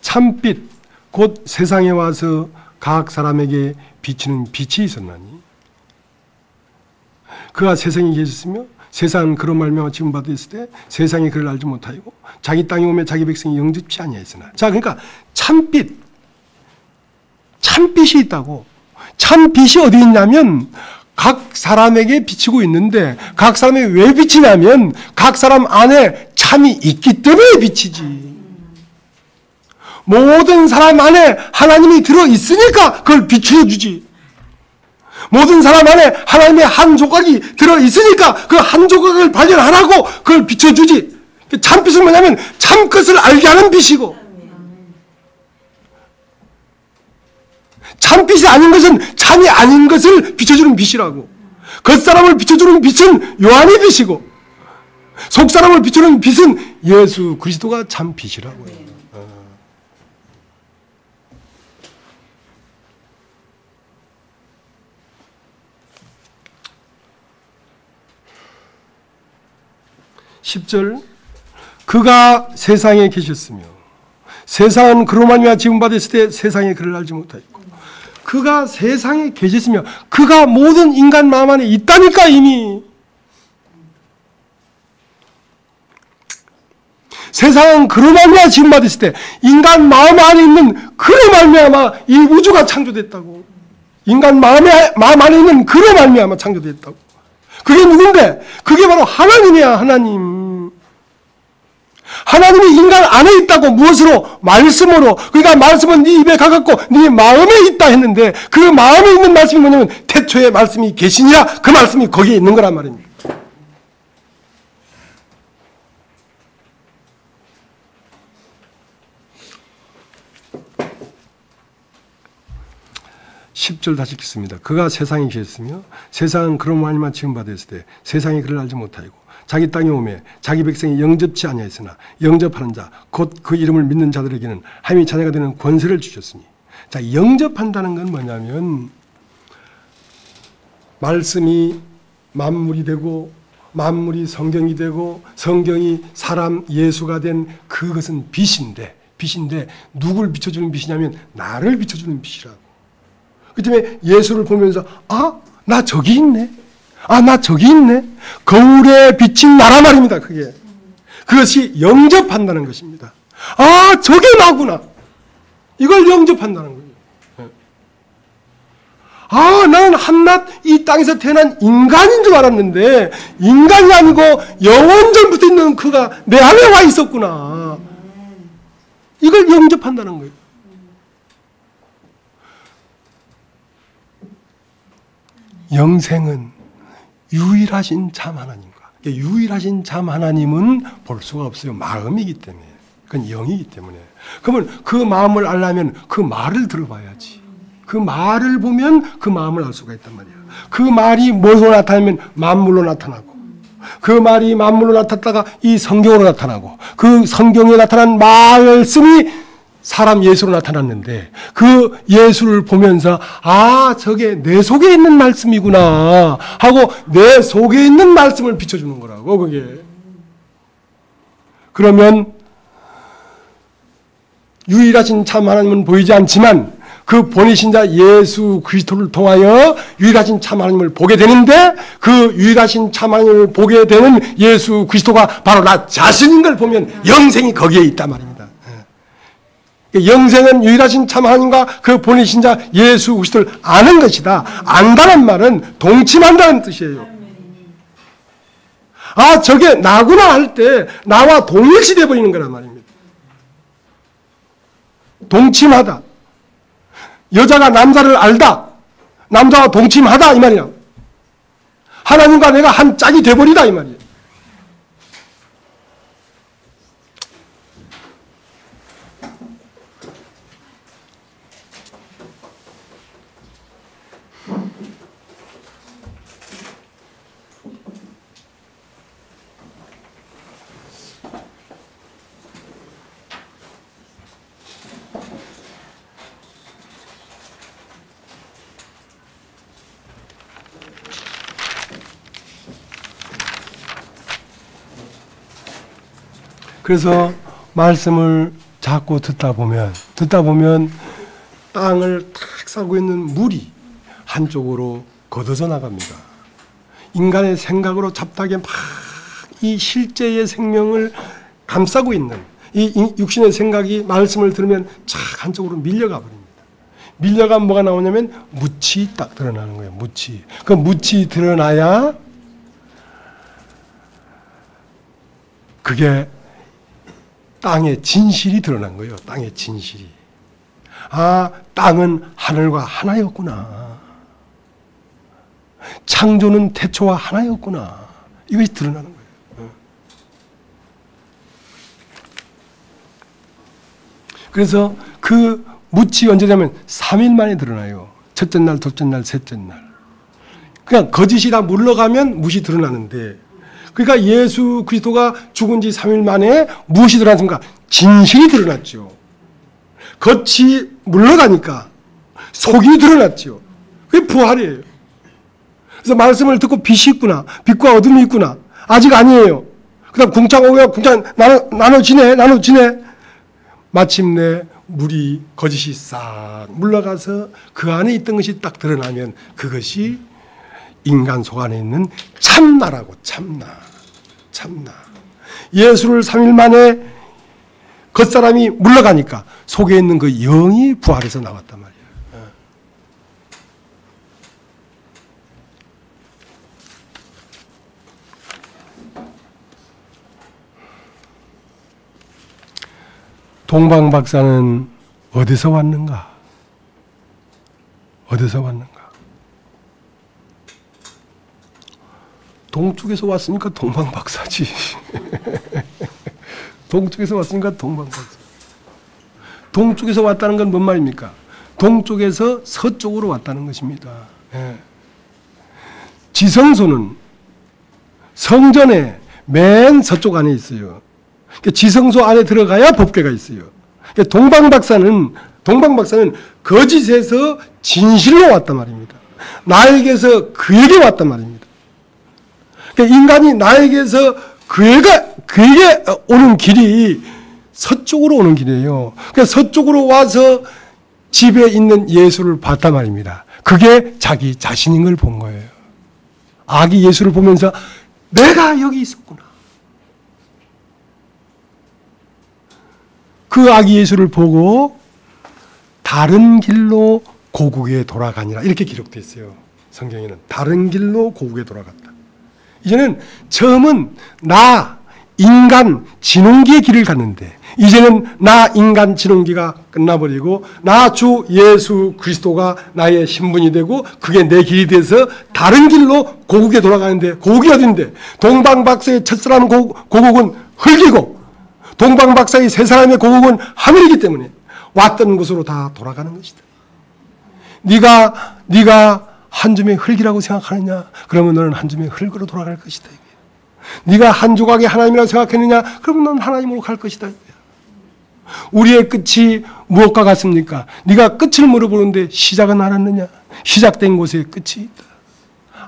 참빛 곧 세상에 와서 각 사람에게 비치는 빛이 있었나니 그가 세상에 계셨으며 세상은 그런 말미암아 지금 받아 있을 때 세상이 그를 알지 못하고 자기 땅에 오며 자기 백성이 영접치 아니하였으나. 자, 그러니까 참빛이 있다고. 참빛이 어디 있냐면 각 사람에게 비치고 있는데 각 사람에게 왜 비치냐면 각 사람 안에 참이 있기 때문에 비치지. 모든 사람 안에 하나님이 들어있으니까 그걸 비추어주지. 모든 사람 안에 하나님의 한 조각이 들어있으니까 그 한 조각을 발견하라고 그걸 비춰주지. 참빛은 뭐냐면 참것을 알게 하는 빛이고, 참빛이 아닌 것은 참이 아닌 것을 비춰주는 빛이라고. 겉사람을 비춰주는 빛은 요한의 빛이고, 속사람을 비추는 빛은 예수 그리스도가 참 빛이라고요. 10절, 그가 세상에 계셨으며 세상은 그로 말미암아 지음받았을 때 세상에 그를 알지 못하였고, 그가 세상에 계셨으며 그가 모든 인간 마음 안에 있다니까. 이미 세상은 그로 말미암아 지음받았을 때 인간 마음 안에 있는 그로 말미암아 이 우주가 창조됐다고. 인간 마음 안에 있는 그로 말미암아 창조됐다고. 그게 누군데? 그게 바로 하나님이야. 하나님. 하나님이 인간 안에 있다고. 무엇으로? 말씀으로. 그러니까 말씀은 네 입에 가깝고 네 마음에 있다 했는데, 그 마음에 있는 말씀이 뭐냐면 태초에 말씀이 계시니라. 그 말씀이 거기에 있는 거란 말입니다. (10절) 다시 읽겠습니다. 그가 세상에 계셨으며 세상은 그로 말미암아 지음받았을 때 세상이 그를 알지 못하였고, 자기 땅에 오매 자기 백성이 영접치 아니하였으나 영접하는 자 곧 그 이름을 믿는 자들에게는 하나님의 자녀가 되는 권세를 주셨으니. 자, 영접한다는 건 뭐냐면 말씀이 만물이 되고 만물이 성경이 되고 성경이 사람 예수가 된 그것은 빛인데 누굴 비춰주는 빛이냐면 나를 비춰주는 빛이라고. 그 때문에 예수를 보면서 아, 나 저기 있네. 아, 나 저기 있네. 거울에 비친 나라 말입니다. 그것이 영접한다는 것입니다. 아, 저게 나구나. 이걸 영접한다는 거예요. 아, 나는 한낱 이 땅에서 태어난 인간인 줄 알았는데 인간이 아니고 영원전부터 있는 그가 내 안에 와 있었구나. 이걸 영접한다는 거예요. 영생은 유일하신 참 하나님과, 유일하신 참 하나님은 볼 수가 없어요. 마음이기 때문에. 그건 영이기 때문에. 그러면 그 마음을 알려면 그 말을 들어봐야지. 그 말을 보면 그 마음을 알 수가 있단 말이야. 그 말이 뭐로 나타나면 만물로 나타나고, 그 말이 만물로 나타났다가 이 성경으로 나타나고, 그 성경에 나타난 말씀이 사람 예수로 나타났는데 그 예수를 보면서 아, 저게 내 속에 있는 말씀이구나 하고 내 속에 있는 말씀을 비춰주는 거라고. 그게 그러면 유일하신 참 하나님은 보이지 않지만 그 보내신 자 예수 그리스도를 통하여 유일하신 참 하나님을 보게 되는데, 그 유일하신 참 하나님을 보게 되는 예수 그리스도가 바로 나 자신인 걸 보면 영생이 거기에 있단 말입니다. 영생은 유일하신 참 하나님과 그 보내신 자 예수 그리스도를 아는 것이다. 안다는 말은 동침한다는 뜻이에요. 아, 저게 나구나 할 때 나와 동일시 되어버리는 거란 말입니다. 동침하다. 여자가 남자를 알다. 남자와 동침하다 이 말이야. 하나님과 내가 한 짝이 되어버리다 이 말이에요. 그래서 말씀을 자꾸 듣다 보면 땅을 탁 싸고 있는 물이 한쪽으로 걷어져 나갑니다. 인간의 생각으로 잡다하게 막 이 실제의 생명을 감싸고 있는 이 육신의 생각이 말씀을 들으면 착 한쪽으로 밀려가 버립니다. 밀려가면 뭐가 나오냐면 묻이 딱 드러나는 거예요. 묻이. 그 묻이 드러나야 그게 땅의 진실이 드러난 거예요. 땅의 진실이. 아, 땅은 하늘과 하나였구나. 창조는 태초와 하나였구나. 이것이 드러나는 거예요. 그래서 그 묻이 언제 되면 3일 만에 드러나요. 첫째 날, 둘째 날, 셋째 날. 그냥 거짓이 다 물러가면 묻이 드러나는데, 그러니까 예수 그리스도가 죽은 지 3일 만에 무엇이 드러났습니까? 진실이 드러났죠. 겉이 물러가니까 속이 드러났죠. 그게 부활이에요. 그래서 말씀을 듣고 빛이 있구나, 빛과 어둠이 있구나. 아직 아니에요. 그 다음 궁창 오야 궁창 나눠지네. 마침내 물이 거짓이 싹 물러가서 그 안에 있던 것이 딱 드러나면 그것이 인간 속 안에 있는 참나라고. 참나. 예수를 3일 만에 겉사람이 물러가니까 속에 있는 그 영이 부활해서 나왔단 말이에요. 동방 박사는 어디서 왔는가? 동쪽에서 왔으니까 동방 박사지. 동쪽에서 왔으니까 동방 박사. 동쪽에서 왔다는 건 뭔 말입니까? 동쪽에서 서쪽으로 왔다는 것입니다. 지성소는 성전의 맨 서쪽 안에 있어요. 지성소 안에 들어가야 법궤가 있어요. 동방 박사는 거짓에서 진실로 왔단 말입니다. 나에게서 그에게 왔단 말입니다. 인간이 나에게서 그에게 오는 길이 서쪽으로 오는 길이에요. 서쪽으로 와서 집에 있는 예수를 봤단 말입니다. 그게 자기 자신인 걸 본 거예요. 아기 예수를 보면서 내가 여기 있었구나. 그 아기 예수를 보고 다른 길로 고국에 돌아가니라 이렇게 기록되어 있어요. 성경에는 다른 길로 고국에 돌아갔다. 이제는 처음은 나 인간 진홍기의 길을 갔는데 이제는 나 인간 진홍기가 끝나버리고 나 주 예수 그리스도가 나의 신분이 되고 그게 내 길이 돼서 다른 길로 고국에 돌아가는데 고국이 어딘데? 동방박사의 첫사람 고국은 흙이고 동방박사의 세 사람의 고국은 하늘이기 때문에 왔던 곳으로 다 돌아가는 것이다. 네가 한 줌의 흙이라고 생각하느냐? 그러면 너는 한 줌의 흙으로 돌아갈 것이다. 네가 한 조각의 하나님이라고 생각했느냐? 그러면 너는 하나님으로 갈 것이다. 우리의 끝이 무엇과 같습니까? 네가 끝을 물어보는데 시작은 알았느냐? 시작된 곳에 끝이 있다.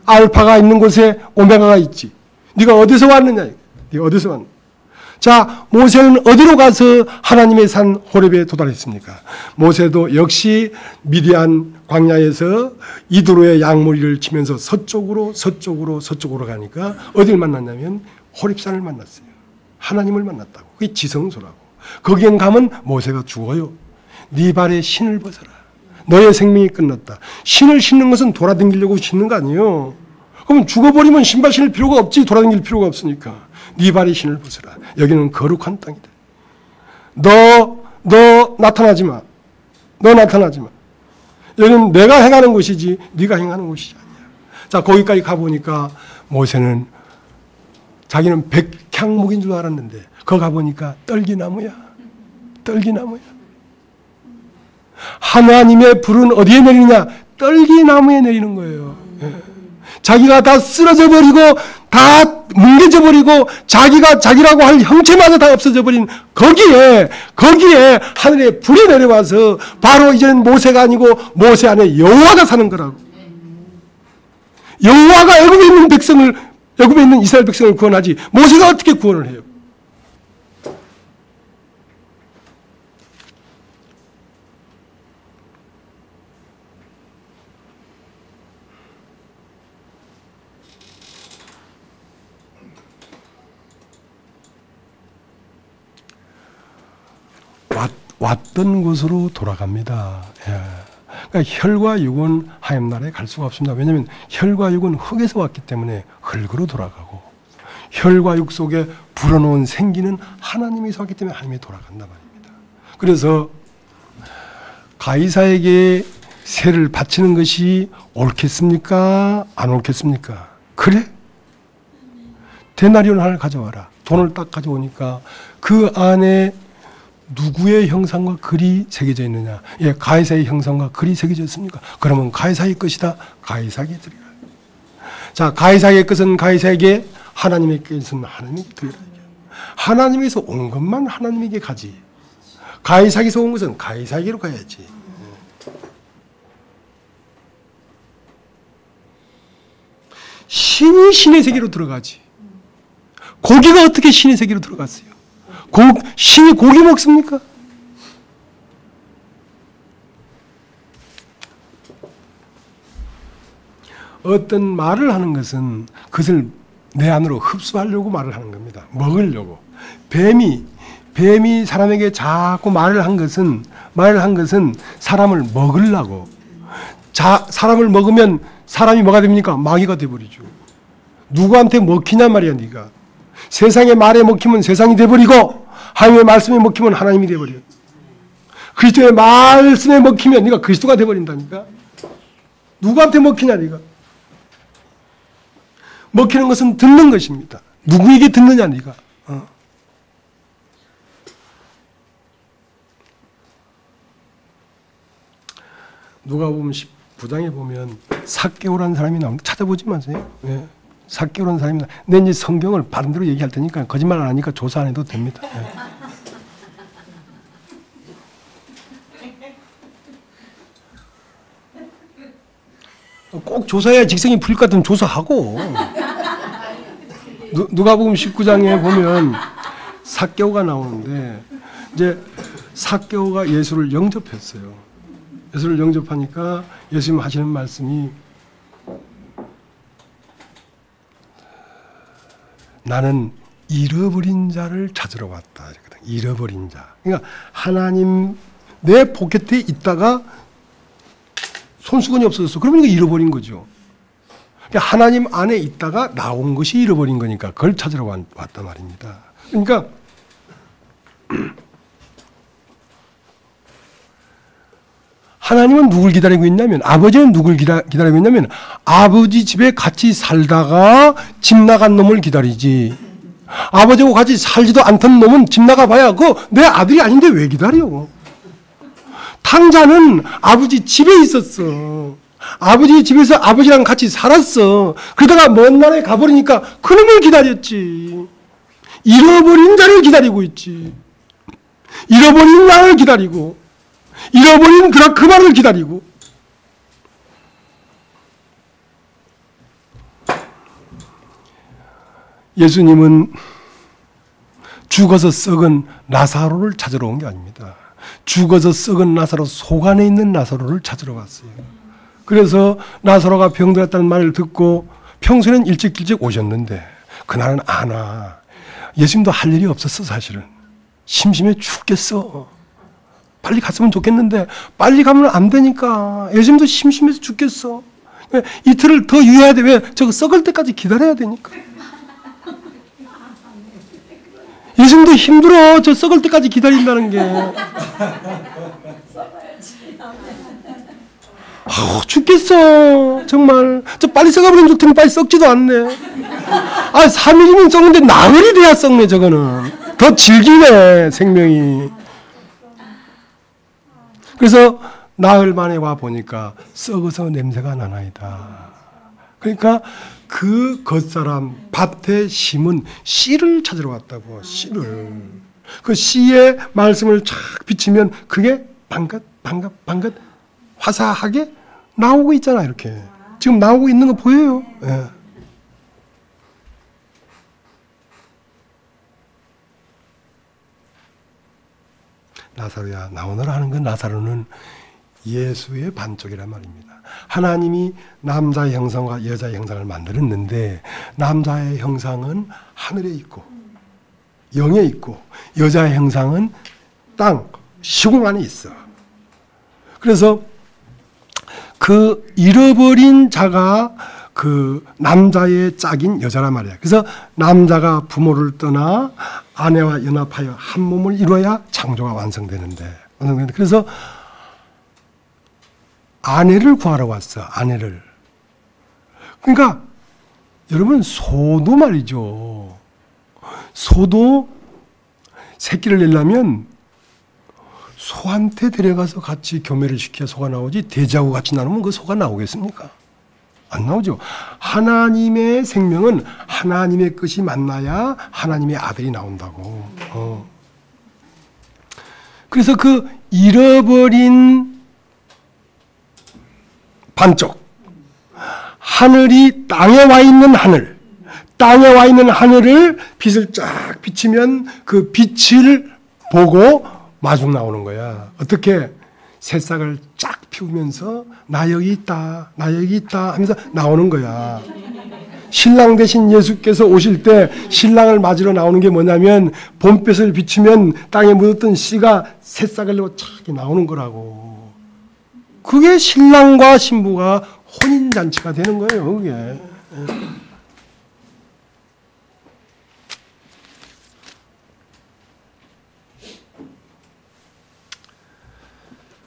알파가 있는 곳에 오메가가 있지. 네가 어디서 왔느냐? 네가 어디서 왔느냐? 자, 모세는 어디로 가서 하나님의 산 호렙에 도달했습니까? 모세도 역시 미디안 광야에서 이두로의 양머리를 치면서 서쪽으로 가니까 어디를 만났냐면 호렙산을 만났어요. 하나님을 만났다고. 그게 지성소라고. 거기엔 가면 모세가 죽어요. 네 발에 신을 벗어라. 너의 생명이 끝났다. 신을 신는 것은 돌아다니려고 신는 거 아니에요. 그럼 죽어버리면 신발 신을 필요가 없지. 돌아다닐 필요가 없으니까. 네 발에 신을 벗어라. 여기는 거룩한 땅이다. 너 나타나지 마. 여기는 내가 행하는 곳이지 네가 행하는 곳이 아니야. 자, 거기까지 가보니까 모세는 자기는 백향목인 줄 알았는데 거기 가보니까 떨기나무야. 하나님의 불은 어디에 내리느냐? 떨기나무에 내리는 거예요. 자기가 다 쓰러져 버리고 다 뭉개져 버리고 자기가 자기라고 할 형체마저 다 없어져 버린 거기에 하늘의 불이 내려와서 바로 이제는 모세가 아니고 모세 안에 여호와가 사는 거라고. 여호와가 애굽에 있는 이스라엘 백성을 구원하지 모세가 어떻게 구원을 해요? 왔던 곳으로 돌아갑니다. 그러니까 혈과 육은 하나님 나라에 갈 수가 없습니다. 왜냐하면 혈과 육은 흙에서 왔기 때문에 흙으로 돌아가고 혈과 육 속에 불어넣은 생기는 하나님에서 왔기 때문에 하나님이 돌아간단 말입니다. 그래서 가이사에게 세를 바치는 것이 옳겠습니까? 안 옳겠습니까? 그래? 데나리온 하나를 가져와라. 돈을 딱 가져오니까 그 안에 누구의 형상과 글이 새겨져 있느냐? 예, 가이사의 형상과 글이 새겨져 있습니까? 그러면 가이사의 것이다. 가이사에게 드리라. 자, 가이사의 것은 가이사에게, 하나님의 것은 하나님에게 드리라. 하나님에서 온 것만 하나님에게 가지. 가이사에게서 온 것은 가이사에게로 가야지. 신이 신의 세계로 들어가지. 고기가 어떻게 신의 세계로 들어갔어요? 신이 고기 먹습니까? 어떤 말을 하는 것은 그것을 내 안으로 흡수하려고 말을 하는 겁니다. 먹으려고. 뱀이 사람에게 자꾸 말을 한 것은 사람을 먹으려고. 사람을 먹으면 사람이 뭐가 됩니까? 마귀가 돼버리죠. 누구한테 먹히냐 말이야, 네가. 세상의 말에 먹히면 세상이 돼버리고, 하나님의 말씀에 먹히면 하나님이 돼버려. 그리스도의 말씀에 먹히면 네가 그리스도가 돼버린다니까. 누구한테 먹히냐, 네가. 먹히는 것은 듣는 것입니다. 누구에게 듣느냐, 네가. 누가복음 19장에 보면 삭개오라는 사람이 나옵니다. 찾아보지 마세요. 예. 삭개오라는 사람이 나옵니다. 내 이제 성경을 바른대로 얘기할 테니까 거짓말 안 하니까 조사 안 해도 됩니다. 예. 꼭 조사해야 직성이 풀릴 것 같으면 조사하고. 누가복음 19장에 보면 삭개오가 나오는데, 이제 삭개오가 예수를 영접했어요. 예수를 영접하니까 예수님 하시는 말씀이, 나는 잃어버린 자를 찾으러 왔다. 잃어버린 자. 그러니까 하나님 내 포켓에 있다가 손수건이 없어졌어. 그러면 잃어버린 거죠. 그러니까 하나님 안에 있다가 나온 것이 잃어버린 거니까 그걸 찾으러 왔단 말입니다. 그러니까 하나님은 누굴 기다리고 있냐면, 아버지는 누굴 기다리고 있냐면, 아버지 집에 같이 살다가 집 나간 놈을 기다리지. 아버지하고 같이 살지도 않던 놈은 집 나가봐야 그거 내 아들이 아닌데 왜 기다려? 탕자는 아버지 집에 있었어. 아버지 집에서 아버지랑 같이 살았어. 그러다가 먼 나라에 가버리니까 그놈을 기다렸지. 잃어버린 자를 기다리고 있지. 잃어버린 나를 기다리고, 잃어버린 그만을 기다리고. 예수님은 죽어서 썩은 나사로를 찾으러 온 게 아닙니다. 죽어서 썩은 나사로, 속 안에 있는 나사로를 찾으러 왔어요. 그래서 나사로가 병들었다는 말을 듣고 평소에는 일찍 오셨는데 그날은 안 와. 예수님도 할 일이 없었어. 사실은 심심해 죽겠어. 빨리 갔으면 좋겠는데 빨리 가면 안 되니까 예수님도 심심해서 죽겠어. 이틀을 더 유예해야 돼. 왜? 저거 썩을 때까지 기다려야 되니까. 예수님도 힘들어. 저 썩을 때까지 기다린다는 게. 죽겠어. 정말. 저 빨리 썩어버리면 좋더니 빨리 썩지도 않네. 3일이면 썩는데 나흘이 돼야 썩네. 저거는. 더 질기네. 생명이. 그래서 나흘 만에 와 보니까 썩어서 냄새가 나나이다. 그러니까 그 겉사람 밭에 심은 씨를 찾으러 왔다고. 씨를. 그 씨의 말씀을 쫙 비치면 그게 방긋 화사하게 나오고 있잖아. 이렇게 지금 나오고 있는 거 보여요. 예. 나사로야 나오너라 하는 건, 나사로는 예수의 반쪽이란 말입니다. 하나님이 남자의 형상과 여자의 형상을 만들었는데 남자의 형상은 하늘에 있고 영에 있고 여자의 형상은 땅, 시공 안에 있어. 그래서 그 잃어버린 자가 그 남자의 짝인 여자란 말이야. 그래서 남자가 부모를 떠나 아내와 연합하여 한 몸을 이루어야 창조가 완성되는데. 그래서 아내를 구하러 왔어. 아내를. 그러니까 여러분, 소도 말이죠. 소도 새끼를 내려면 소한테 데려가서 같이 교매를 시켜야 소가 나오지, 돼지하고 같이 나누면 그 소가 나오겠습니까? 안 나오죠. 하나님의 생명은 하나님의 것이 만나야 하나님의 아들이 나온다고. 그래서 그 잃어버린 반쪽, 하늘이 땅에 와 있는 하늘, 땅에 와 있는 하늘을 빛을 쫙 비치면 그 빛을 보고 마중 나오는 거야. 어떻게? 새싹을 쫙 피우면서 나 여기 있다, 나 여기 있다 하면서 나오는 거야. 신랑 대신 예수께서 오실 때 신랑을 맞으러 나오는 게 뭐냐면, 봄볕을 비추면 땅에 묻었던 씨가 새싹을 내고 쫙 나오는 거라고. 그게 신랑과 신부가 혼인잔치가 되는 거예요, 그게.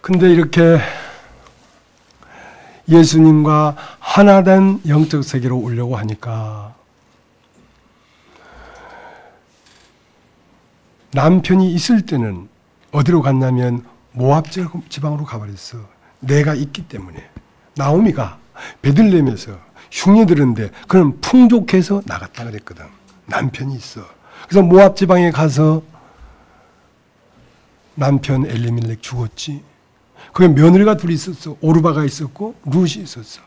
근데 이렇게 예수님과 하나된 영적 세계로 오려고 하니까 남편이 있을 때는 어디로 갔냐면 모압 지방으로 가버렸어. 내가 있기 때문에. 나오미가 베들레헴에서 흉내 들었는데 그는 풍족해서 나갔다 그랬거든. 남편이 있어. 그래서 모압 지방에 가서 남편 엘리멜렉 죽었지. 거기 며느리가 둘이 있었어. 오르바가 있었고 룻이 있었어.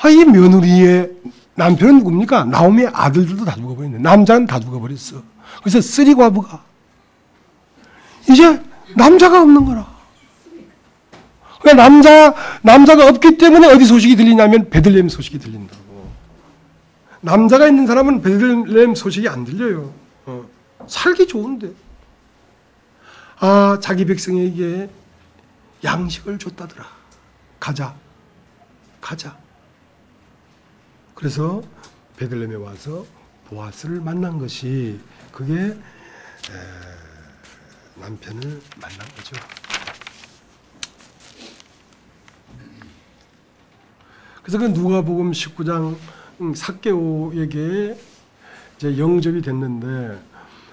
이 며느리의 남편은 누굽니까? 나오미의 아들들도 다 죽어버렸네. 남자는 다 죽어버렸어. 그래서 쓰리 과부가 이제 남자가 없는 거라. 그러니까 남자가 없기 때문에 어디 소식이 들리냐면 베들레헴 소식이 들린다고. 남자가 있는 사람은 베들레헴 소식이 안 들려요. 살기 좋은데. 자기 백성에게 양식을 줬다더라. 가자. 그래서 베들레헴에 와서 보아스를 만난 것이, 그게 남편을 만난 거죠. 그래서 그 누가복음 19장 삭개오에게 이제 영접이 됐는데,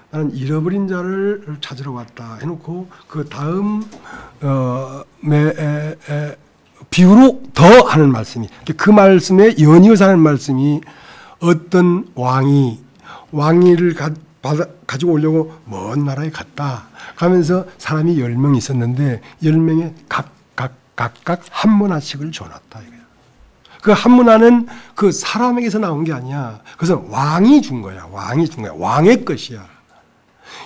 나는 잃어버린 자를 찾으러 왔다 해놓고 그 다음 비유로 더 하는 말씀이, 그 말씀에 연이어서 하는 말씀이, 어떤 왕위를 가지고 오려고 먼 나라에 갔다. 가면서 사람이 10명 있었는데 10명에 각각 한 문화씩을 줘놨다. 그 한 문화는 그 사람에게서 나온 게 아니야. 그래서 왕이 준 거야. 왕의 것이야.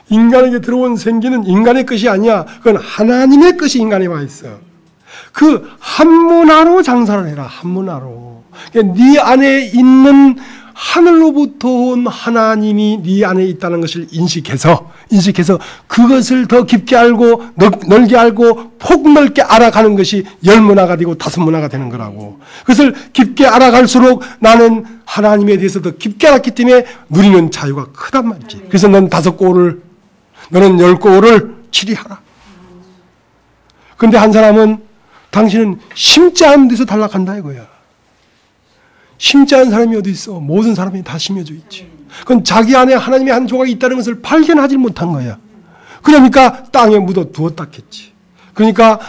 인간에게 들어온 생기는 인간의 것이 아니야. 그건 하나님의 것이 인간에 와 있어. 그 한 문화로 장사를 해라. 한 문화로. 네 안에 있는 하늘로부터 온 하나님이 네 안에 있다는 것을 인식해서 그것을 더 깊게 알고 넓게 알고 폭넓게 알아가는 것이 10문화가 되고 5문화가 되는 거라고. 그것을 깊게 알아갈수록 나는 하나님에 대해서 더 깊게 알았기 때문에 누리는 자유가 크단 말이지. 그래서 넌 5고를, 너는 10고를 치리하라. 그런데 한 사람은, 당신은 심지 않은 데서 탈락한다 이거야. 심지 않은 사람이 어디 있어? 모든 사람이 다 심어져 있지. 그건 자기 안에 하나님의 한 조각이 있다는 것을 발견하지 못한 거야. 그러니까 땅에 묻어 두었다 했지. 그러니까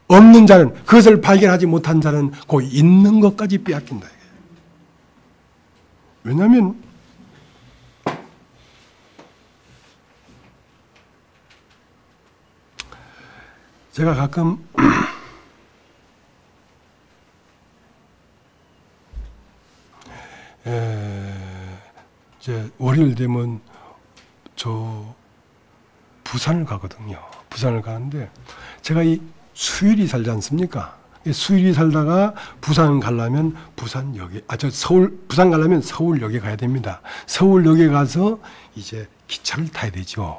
없는 자는, 그것을 발견하지 못한 자는 그 있는 것까지 빼앗긴다. 왜냐하면 제가 가끔 이제 월요일 되면 저 부산을 가거든요. 부산을 가는데 제가 이 수일이 살지 않습니까? 수일이 살다가 부산 가려면 부산역에, 부산 가려면 서울역에 가야 됩니다. 서울역에 가서 이제 기차를 타야 되죠.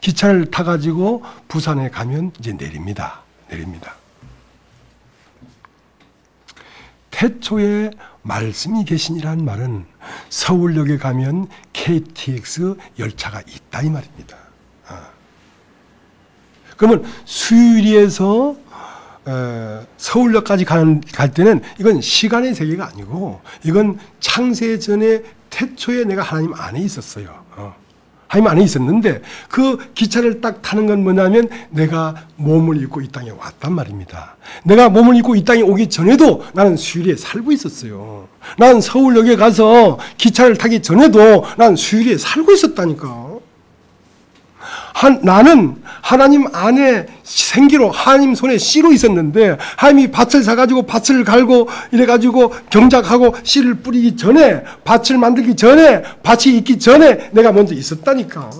기차를 타가지고 부산에 가면 이제 내립니다. 태초에 말씀이 계시니라는 말은 서울역에 가면 KTX 열차가 있다 이 말입니다. 그러면 수유리에서 서울역까지 갈 때는 이건 시간의 세계가 아니고 이건 창세 전에 태초에 내가 하나님 안에 있었어요. 하나님 안에 있었는데 그 기차를 딱 타는 건 뭐냐면 내가 몸을 입고 이 땅에 왔단 말입니다. 내가 몸을 입고 이 땅에 오기 전에도 나는 수유리에 살고 있었어요. 난 서울역에 가서 기차를 타기 전에도 난 수유리에 살고 있었다니까. 나는 하나님 안에 생기로 하나님 손에 씨로 있었는데 하나님이 밭을 사가지고 밭을 갈고 이래가지고 경작하고 씨를 뿌리기 전에 밭을 만들기 전에 밭이 있기 전에 내가 먼저 있었다니까.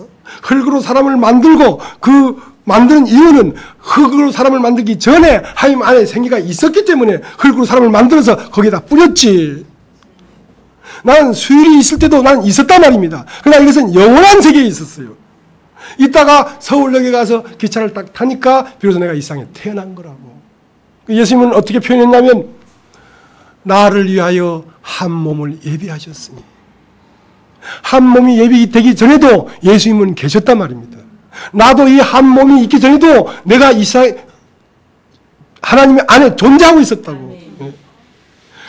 흙으로 사람을 만들고 그 만드는 이유는 흙으로 사람을 만들기 전에 하나님 안에 생기가 있었기 때문에 흙으로 사람을 만들어서 거기에다 뿌렸지. 나는 수율이 있을 때도 난 있었단 말입니다. 그러나 이것은 영원한 세계에 있었어요. 이따가 서울역에 가서 기차를 딱 타니까 비로소 내가 이 세상에 태어난 거라고. 예수님은 어떻게 표현했냐면 나를 위하여 한 몸을 예비하셨으니, 한 몸이 예비되기 전에도 예수님은 계셨단 말입니다. 나도 이 한 몸이 있기 전에도 내가 이 세상에 하나님 안에 존재하고 있었다고.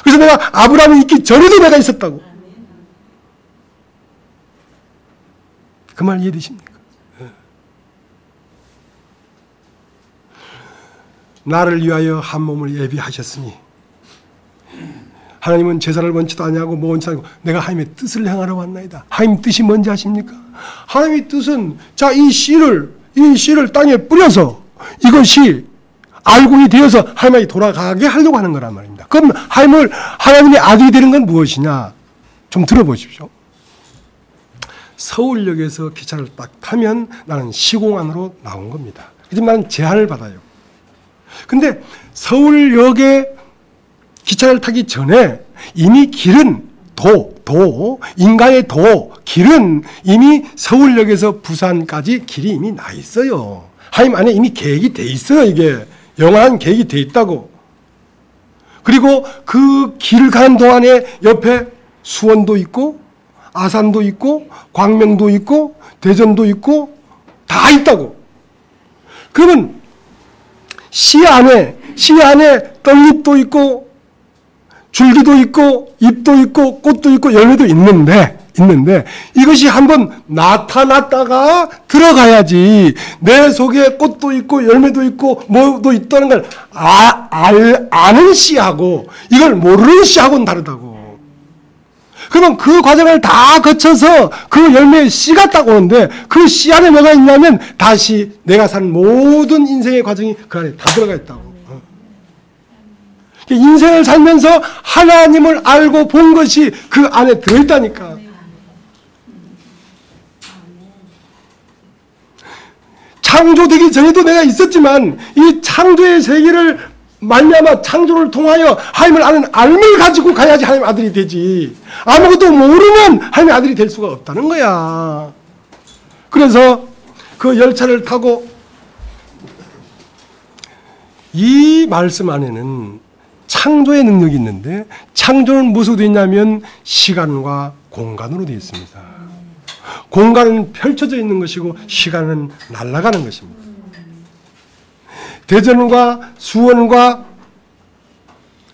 그래서 내가 아브라함이 있기 전에도 내가 있었다고. 그 말 이해되십니까? 나를 위하여 한 몸을 예비하셨으니, 하나님은 제사를 원치도 아니하고 뭐 원치도 아니고 내가 하나님의 뜻을 행하러 왔나이다. 하나님 뜻이 뭔지 아십니까? 하나님의 뜻은 자, 이 씨를 땅에 뿌려서 이것이 알곡이 되어서 하나님에게 돌아가게 하려고 하는 거란 말입니다. 그럼 하나님의 아들이 되는 건 무엇이냐? 좀 들어보십시오. 서울역에서 기차를 딱 타면 나는 시공 안으로 나온 겁니다. 하지만 나는 제한을 받아요. 근데 서울역에 기차를 타기 전에 이미 길은 인간의 길은 이미 서울역에서 부산까지 길이 이미 나 있어요. 하나님 안에 이미 계획이 돼 있어요. 이게 영원한 계획이 돼 있다고. 그리고 그 길을 가는 동안에 옆에 수원도 있고 아산도 있고 광명도 있고 대전도 있고 다 있다고. 그러면 씨 안에 떡잎도 있고 줄기도 있고 잎도 있고 꽃도 있고 열매도 있는데 이것이 한번 나타났다가 들어가야지 내 속에 꽃도 있고 열매도 있고 뭐도 있다는 걸 아는 씨하고 이걸 모르는 씨하고는 다르다고. 그러면 그 과정을 다 거쳐서 그 열매의 씨가 딱 오는데 그 씨 안에 뭐가 있냐면 다시 내가 산 모든 인생의 과정이 그 안에 다 들어가 있다고. 인생을 살면서 하나님을 알고 본 것이 그 안에 들어있다니까. 창조되기 전에도 내가 있었지만 이 창조의 세계를 말미암아 창조를 통하여 하나님을 아는 알을 가지고 가야지 하나님 아들이 되지. 아무것도 모르면 하나님 아들이 될 수가 없다는 거야. 그래서 그 열차를 타고 이 말씀 안에는 창조의 능력이 있는데 창조는 무엇으로 되어 있냐면 시간과 공간으로 되어 있습니다. 공간은 펼쳐져 있는 것이고 시간은 날아가는 것입니다. 대전과 수원과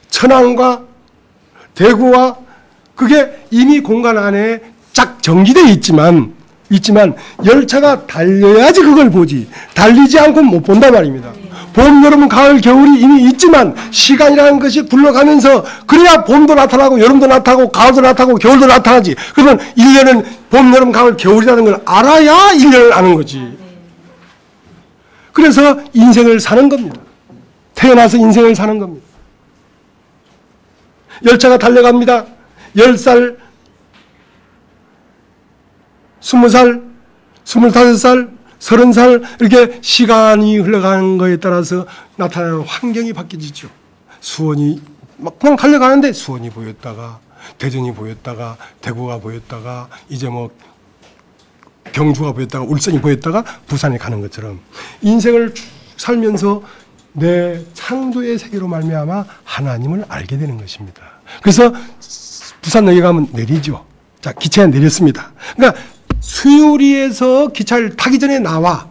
천안과 대구와 그게 이미 공간 안에 쫙 정지되어 있지만 열차가 달려야지 그걸 보지. 달리지 않고 못 본단 말입니다. 봄, 여름, 가을, 겨울이 이미 있지만 시간이라는 것이 굴러가면서 그래야 봄도 나타나고 여름도 나타나고 가을도 나타나고 겨울도 나타나지. 그러면 1년은 봄, 여름, 가을, 겨울이라는 걸 알아야 1년을 아는 거지. 그래서 인생을 사는 겁니다. 태어나서 인생을 사는 겁니다. 열차가 달려갑니다. 10살, 20살, 25살, 30살 이렇게 시간이 흘러가는 거에 따라서 나타나는 환경이 바뀌지죠. 수원이 막 그냥 달려가는데 수원이 보였다가 대전이 보였다가 대구가 보였다가 이제 뭐 경주가 보였다가 울산이 보였다가 부산에 가는 것처럼 인생을 쭉 살면서 내 창조의 세계로 말미암아 하나님을 알게 되는 것입니다. 그래서 부산역에 가면 내리죠. 자, 기차에 내렸습니다. 그러니까 수유리에서 기차를 타기 전에 나와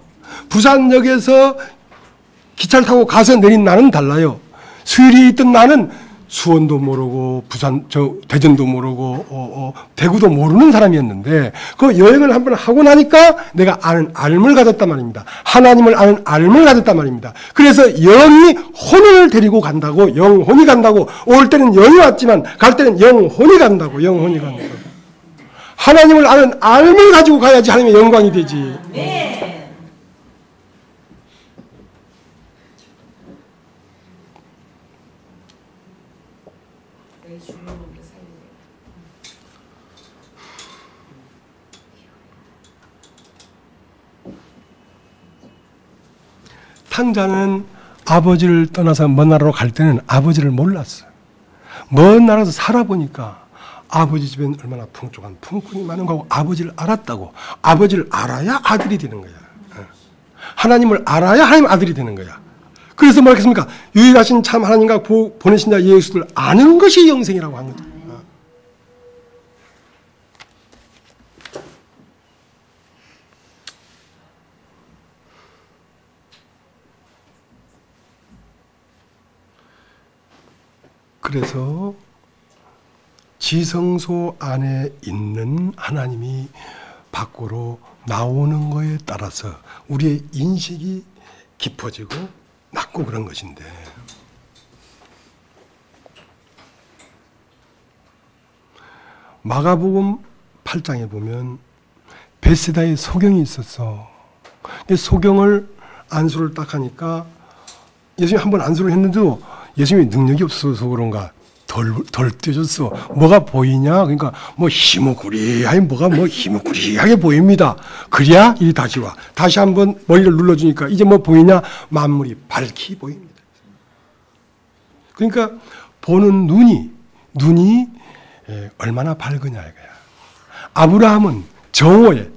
부산역에서 기차를 타고 가서 내린 나는 달라요. 수유리에 있던 나는 수원도 모르고 대전도 모르고 대구도 모르는 사람이었는데 그 여행을 한번 하고 나니까 내가 아는 알을 가졌단 말입니다. 하나님을 아는 알을 가졌단 말입니다. 그래서 영이 혼을 데리고 간다고, 영혼이 간다고. 올 때는 영이 왔지만 갈 때는 영혼이 간다고, 영혼이 간다고. 하나님을 아는 알을 가지고 가야지 하나님의 영광이 되지. 탕자는 아버지를 떠나서 먼 나라로 갈 때는 아버지를 몰랐어요. 먼 나라에서 살아보니까 아버지 집엔 얼마나 풍족한 품꾼이 많은 거고 아버지를 알았다고. 아버지를 알아야 아들이 되는 거야. 하나님을 알아야 하나님 아들이 되는 거야. 그래서 뭐라겠습니까? 유일하신 참 하나님과 보내신 자 예수를 아는 것이 영생이라고 한 거죠. 그래서 지성소 안에 있는 하나님이 밖으로 나오는 거에 따라서 우리의 인식이 깊어지고 낮고 그런 것인데, 마가복음 8장에 보면 베세다에 소경이 있었어. 소경을 안수를 딱 하니까 예수님이 한번 안수를 했는데도 예수님이 능력이 없어서 그런가 덜 뛰어졌어. 뭐가 보이냐? 그러니까 뭐 희무구리하게 뭐가 뭐 희무구리하게 보입니다. 그래야 이 다시 와. 다시 한번 머리를 눌러주니까 이제 뭐 보이냐? 만물이 밝히 보입니다. 그러니까 보는 눈이 얼마나 밝으냐 이거야. 아브라함은 정오에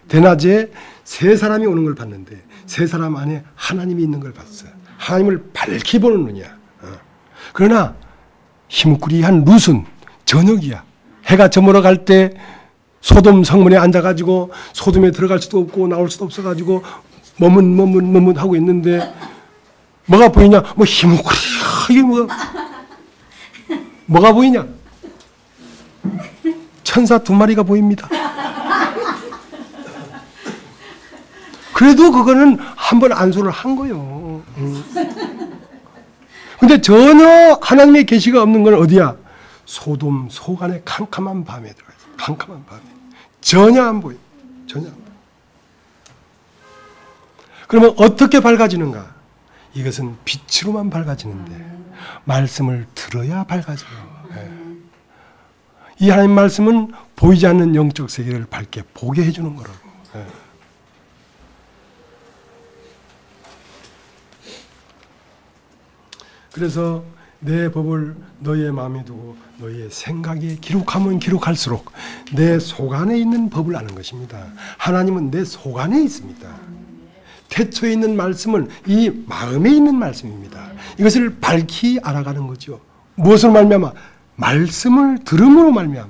대낮에 세 사람이 오는 걸 봤는데 세 사람 안에 하나님이 있는 걸 봤어요. 하나님을 밝히 보는 눈이야. 그러나 희뭇구리한 룻은 저녁이야. 해가 저물어 갈 때 소돔 성문에 앉아가지고 소돔에 들어갈 수도 없고 나올 수도 없어가지고 머뭇 하고 있는데 뭐가 보이냐? 뭐 희뭇구리하게 뭐가 보이냐? 천사 2마리가 보입니다. 그래도 그거는 한번 안수를 한 거예요. 근데 전혀 하나님의 계시가 없는 건 어디야? 소돔 속안에 캄캄한 밤에 들어가 있어요. 캄캄한 밤에. 전혀 안 보여. 전혀 안 보여. 그러면 어떻게 밝아지는가? 이것은 빛으로만 밝아지는데 말씀을 들어야 밝아져요. 이 하나님 말씀은 보이지 않는 영적 세계를 밝게 보게 해주는 거라고. 그래서 내 법을 너희의 마음에 두고 너희의 생각에 기록하면 기록할수록 내 속안에 있는 법을 아는 것입니다. 하나님은 내 속안에 있습니다. 태초에 있는 말씀은 이 마음에 있는 말씀입니다. 이것을 밝히 알아가는 거죠. 무엇으로 말미암아? 말씀을 들음으로 말미암아.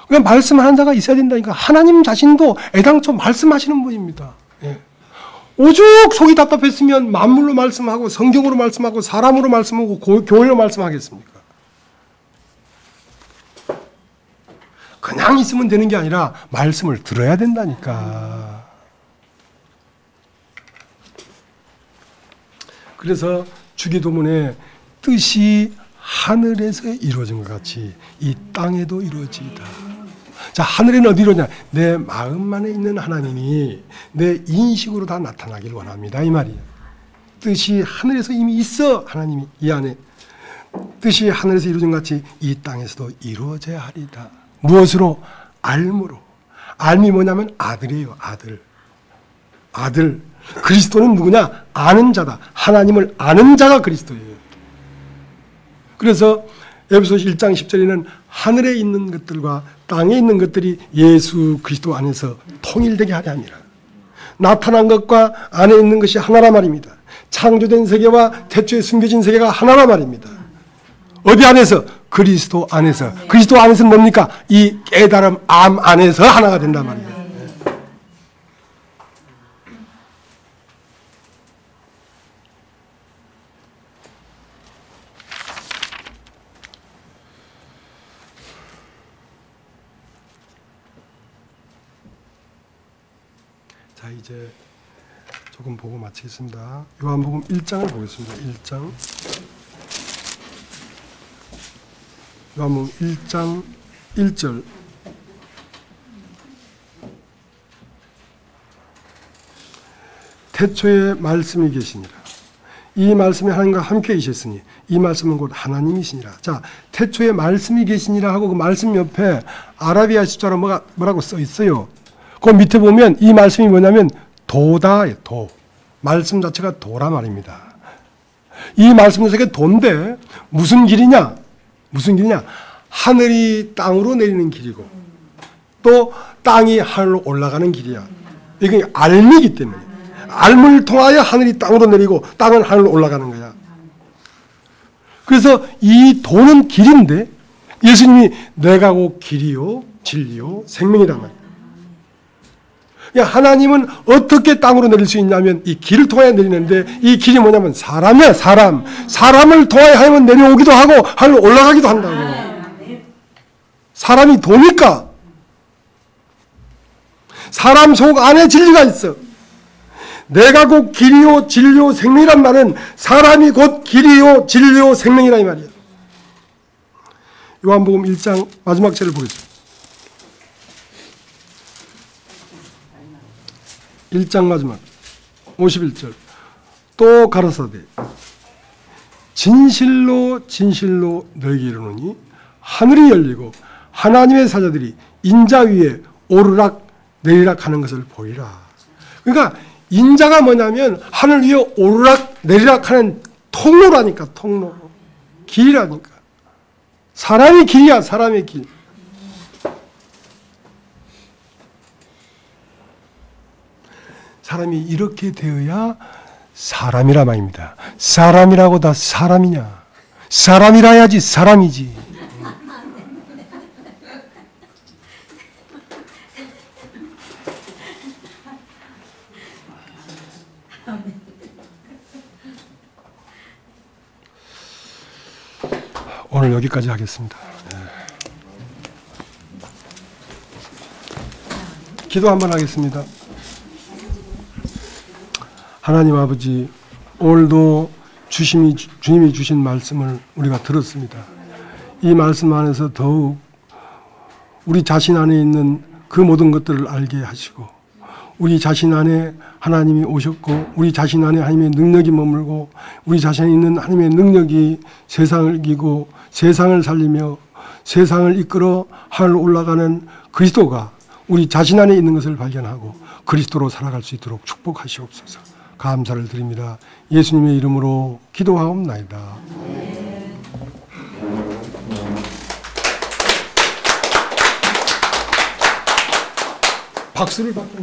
그러니까 말씀하는 자가 있어야 된다니까. 하나님 자신도 애당초 말씀하시는 분입니다. 오죽 속이 답답했으면 만물로 말씀하고 성경으로 말씀하고 사람으로 말씀하고 교회로 말씀하겠습니까? 그냥 있으면 되는 게 아니라 말씀을 들어야 된다니까. 그래서 주기도문에 뜻이 하늘에서 이루어진 것 같이 이 땅에도 이루어지이다. 자, 하늘에는 어디로 오냐? 내 마음 안에 있는 하나님이 내 인식으로 다 나타나길 원합니다. 이 말이에요. 뜻이 하늘에서 이미 있어. 하나님이 이 안에. 뜻이 하늘에서 이루어진 것 같이 이 땅에서도 이루어져야 하리다. 무엇으로? 알므로. 알미 뭐냐면 아들이에요. 아들. 그리스도는 누구냐? 아는 자다. 하나님을 아는 자가 그리스도예요. 그래서 에베소서 1장 10절에는 하늘에 있는 것들과 땅에 있는 것들이 예수 그리스도 안에서 통일되게 하려 함이라. 나타난 것과 안에 있는 것이 하나라 말입니다. 창조된 세계와 태초에 숨겨진 세계가 하나라 말입니다. 어디 안에서? 그리스도 안에서. 그리스도 안에서는 뭡니까? 이 깨달음 암 안에서 하나가 된단 말이에요. 이제 조금 보고 마치겠습니다. 요한복음 1장을 보겠습니다. 1장. 요한복음 1장 1절. 태초에 말씀이 계시니라. 이 말씀이 하나님과 함께 계셨으니 이 말씀은 곧 하나님이시니라. 자, 태초에 말씀이 계시니라 하고 그 말씀 옆에 아라비아 숫자로 뭐라고 써 있어요. 그 밑에 보면 이 말씀이 뭐냐면 도다예요. 도. 말씀 자체가 도라 말입니다. 이 말씀 자체가 도인데 무슨 길이냐? 무슨 길이냐? 하늘이 땅으로 내리는 길이고 또 땅이 하늘로 올라가는 길이야. 이게 알미기 때문에. 알을 통하여 하늘이 땅으로 내리고 땅은 하늘로 올라가는 거야. 그래서 이 도는 길인데 예수님이 내가 곧 길이요 진리요 생명이란 말이에요. 하나님은 어떻게 땅으로 내릴 수 있냐면 이 길을 통하여 내리는데 이 길이 뭐냐면 사람이야. 사람을 통하여 하나님은 내려오기도 하고 하늘로 올라가기도 한다고. 사람이 도니까 사람 속 안에 진리가 있어. 내가 곧 길이요 진리요 생명이란 말은 사람이 곧 길이요 진리요 생명이라 이 말이야. 요한복음 1장 마지막 절을 보겠습니다. 1장 마지막 51절. 또 가라사대 진실로 진실로 너희에게 이르노니 하늘이 열리고 하나님의 사자들이 인자 위에 오르락 내리락 하는 것을 보이라. 그러니까 인자가 뭐냐면 하늘 위에 오르락 내리락 하는 통로라니까. 통로. 길이라니까. 사람의 길이야. 사람의 길. 사람이 이렇게 되어야 사람이라 말입니다. 사람이라고 다 사람이냐. 사람이라야지 사람이지. 오늘 여기까지 하겠습니다. 기도 한번 하겠습니다. 하나님 아버지, 오늘도 주님이 주신 말씀을 우리가 들었습니다. 이 말씀 안에서 더욱 우리 자신 안에 있는 그 모든 것들을 알게 하시고 우리 자신 안에 하나님이 오셨고 우리 자신 안에 하나님의 능력이 머물고 우리 자신에 있는 하나님의 능력이 세상을 이기고 세상을 살리며 세상을 이끌어 하늘로 올라가는 그리스도가 우리 자신 안에 있는 것을 발견하고 그리스도로 살아갈 수 있도록 축복하시옵소서. 감사를 드립니다. 예수님의 이름으로 기도하옵나이다. 박수를 받고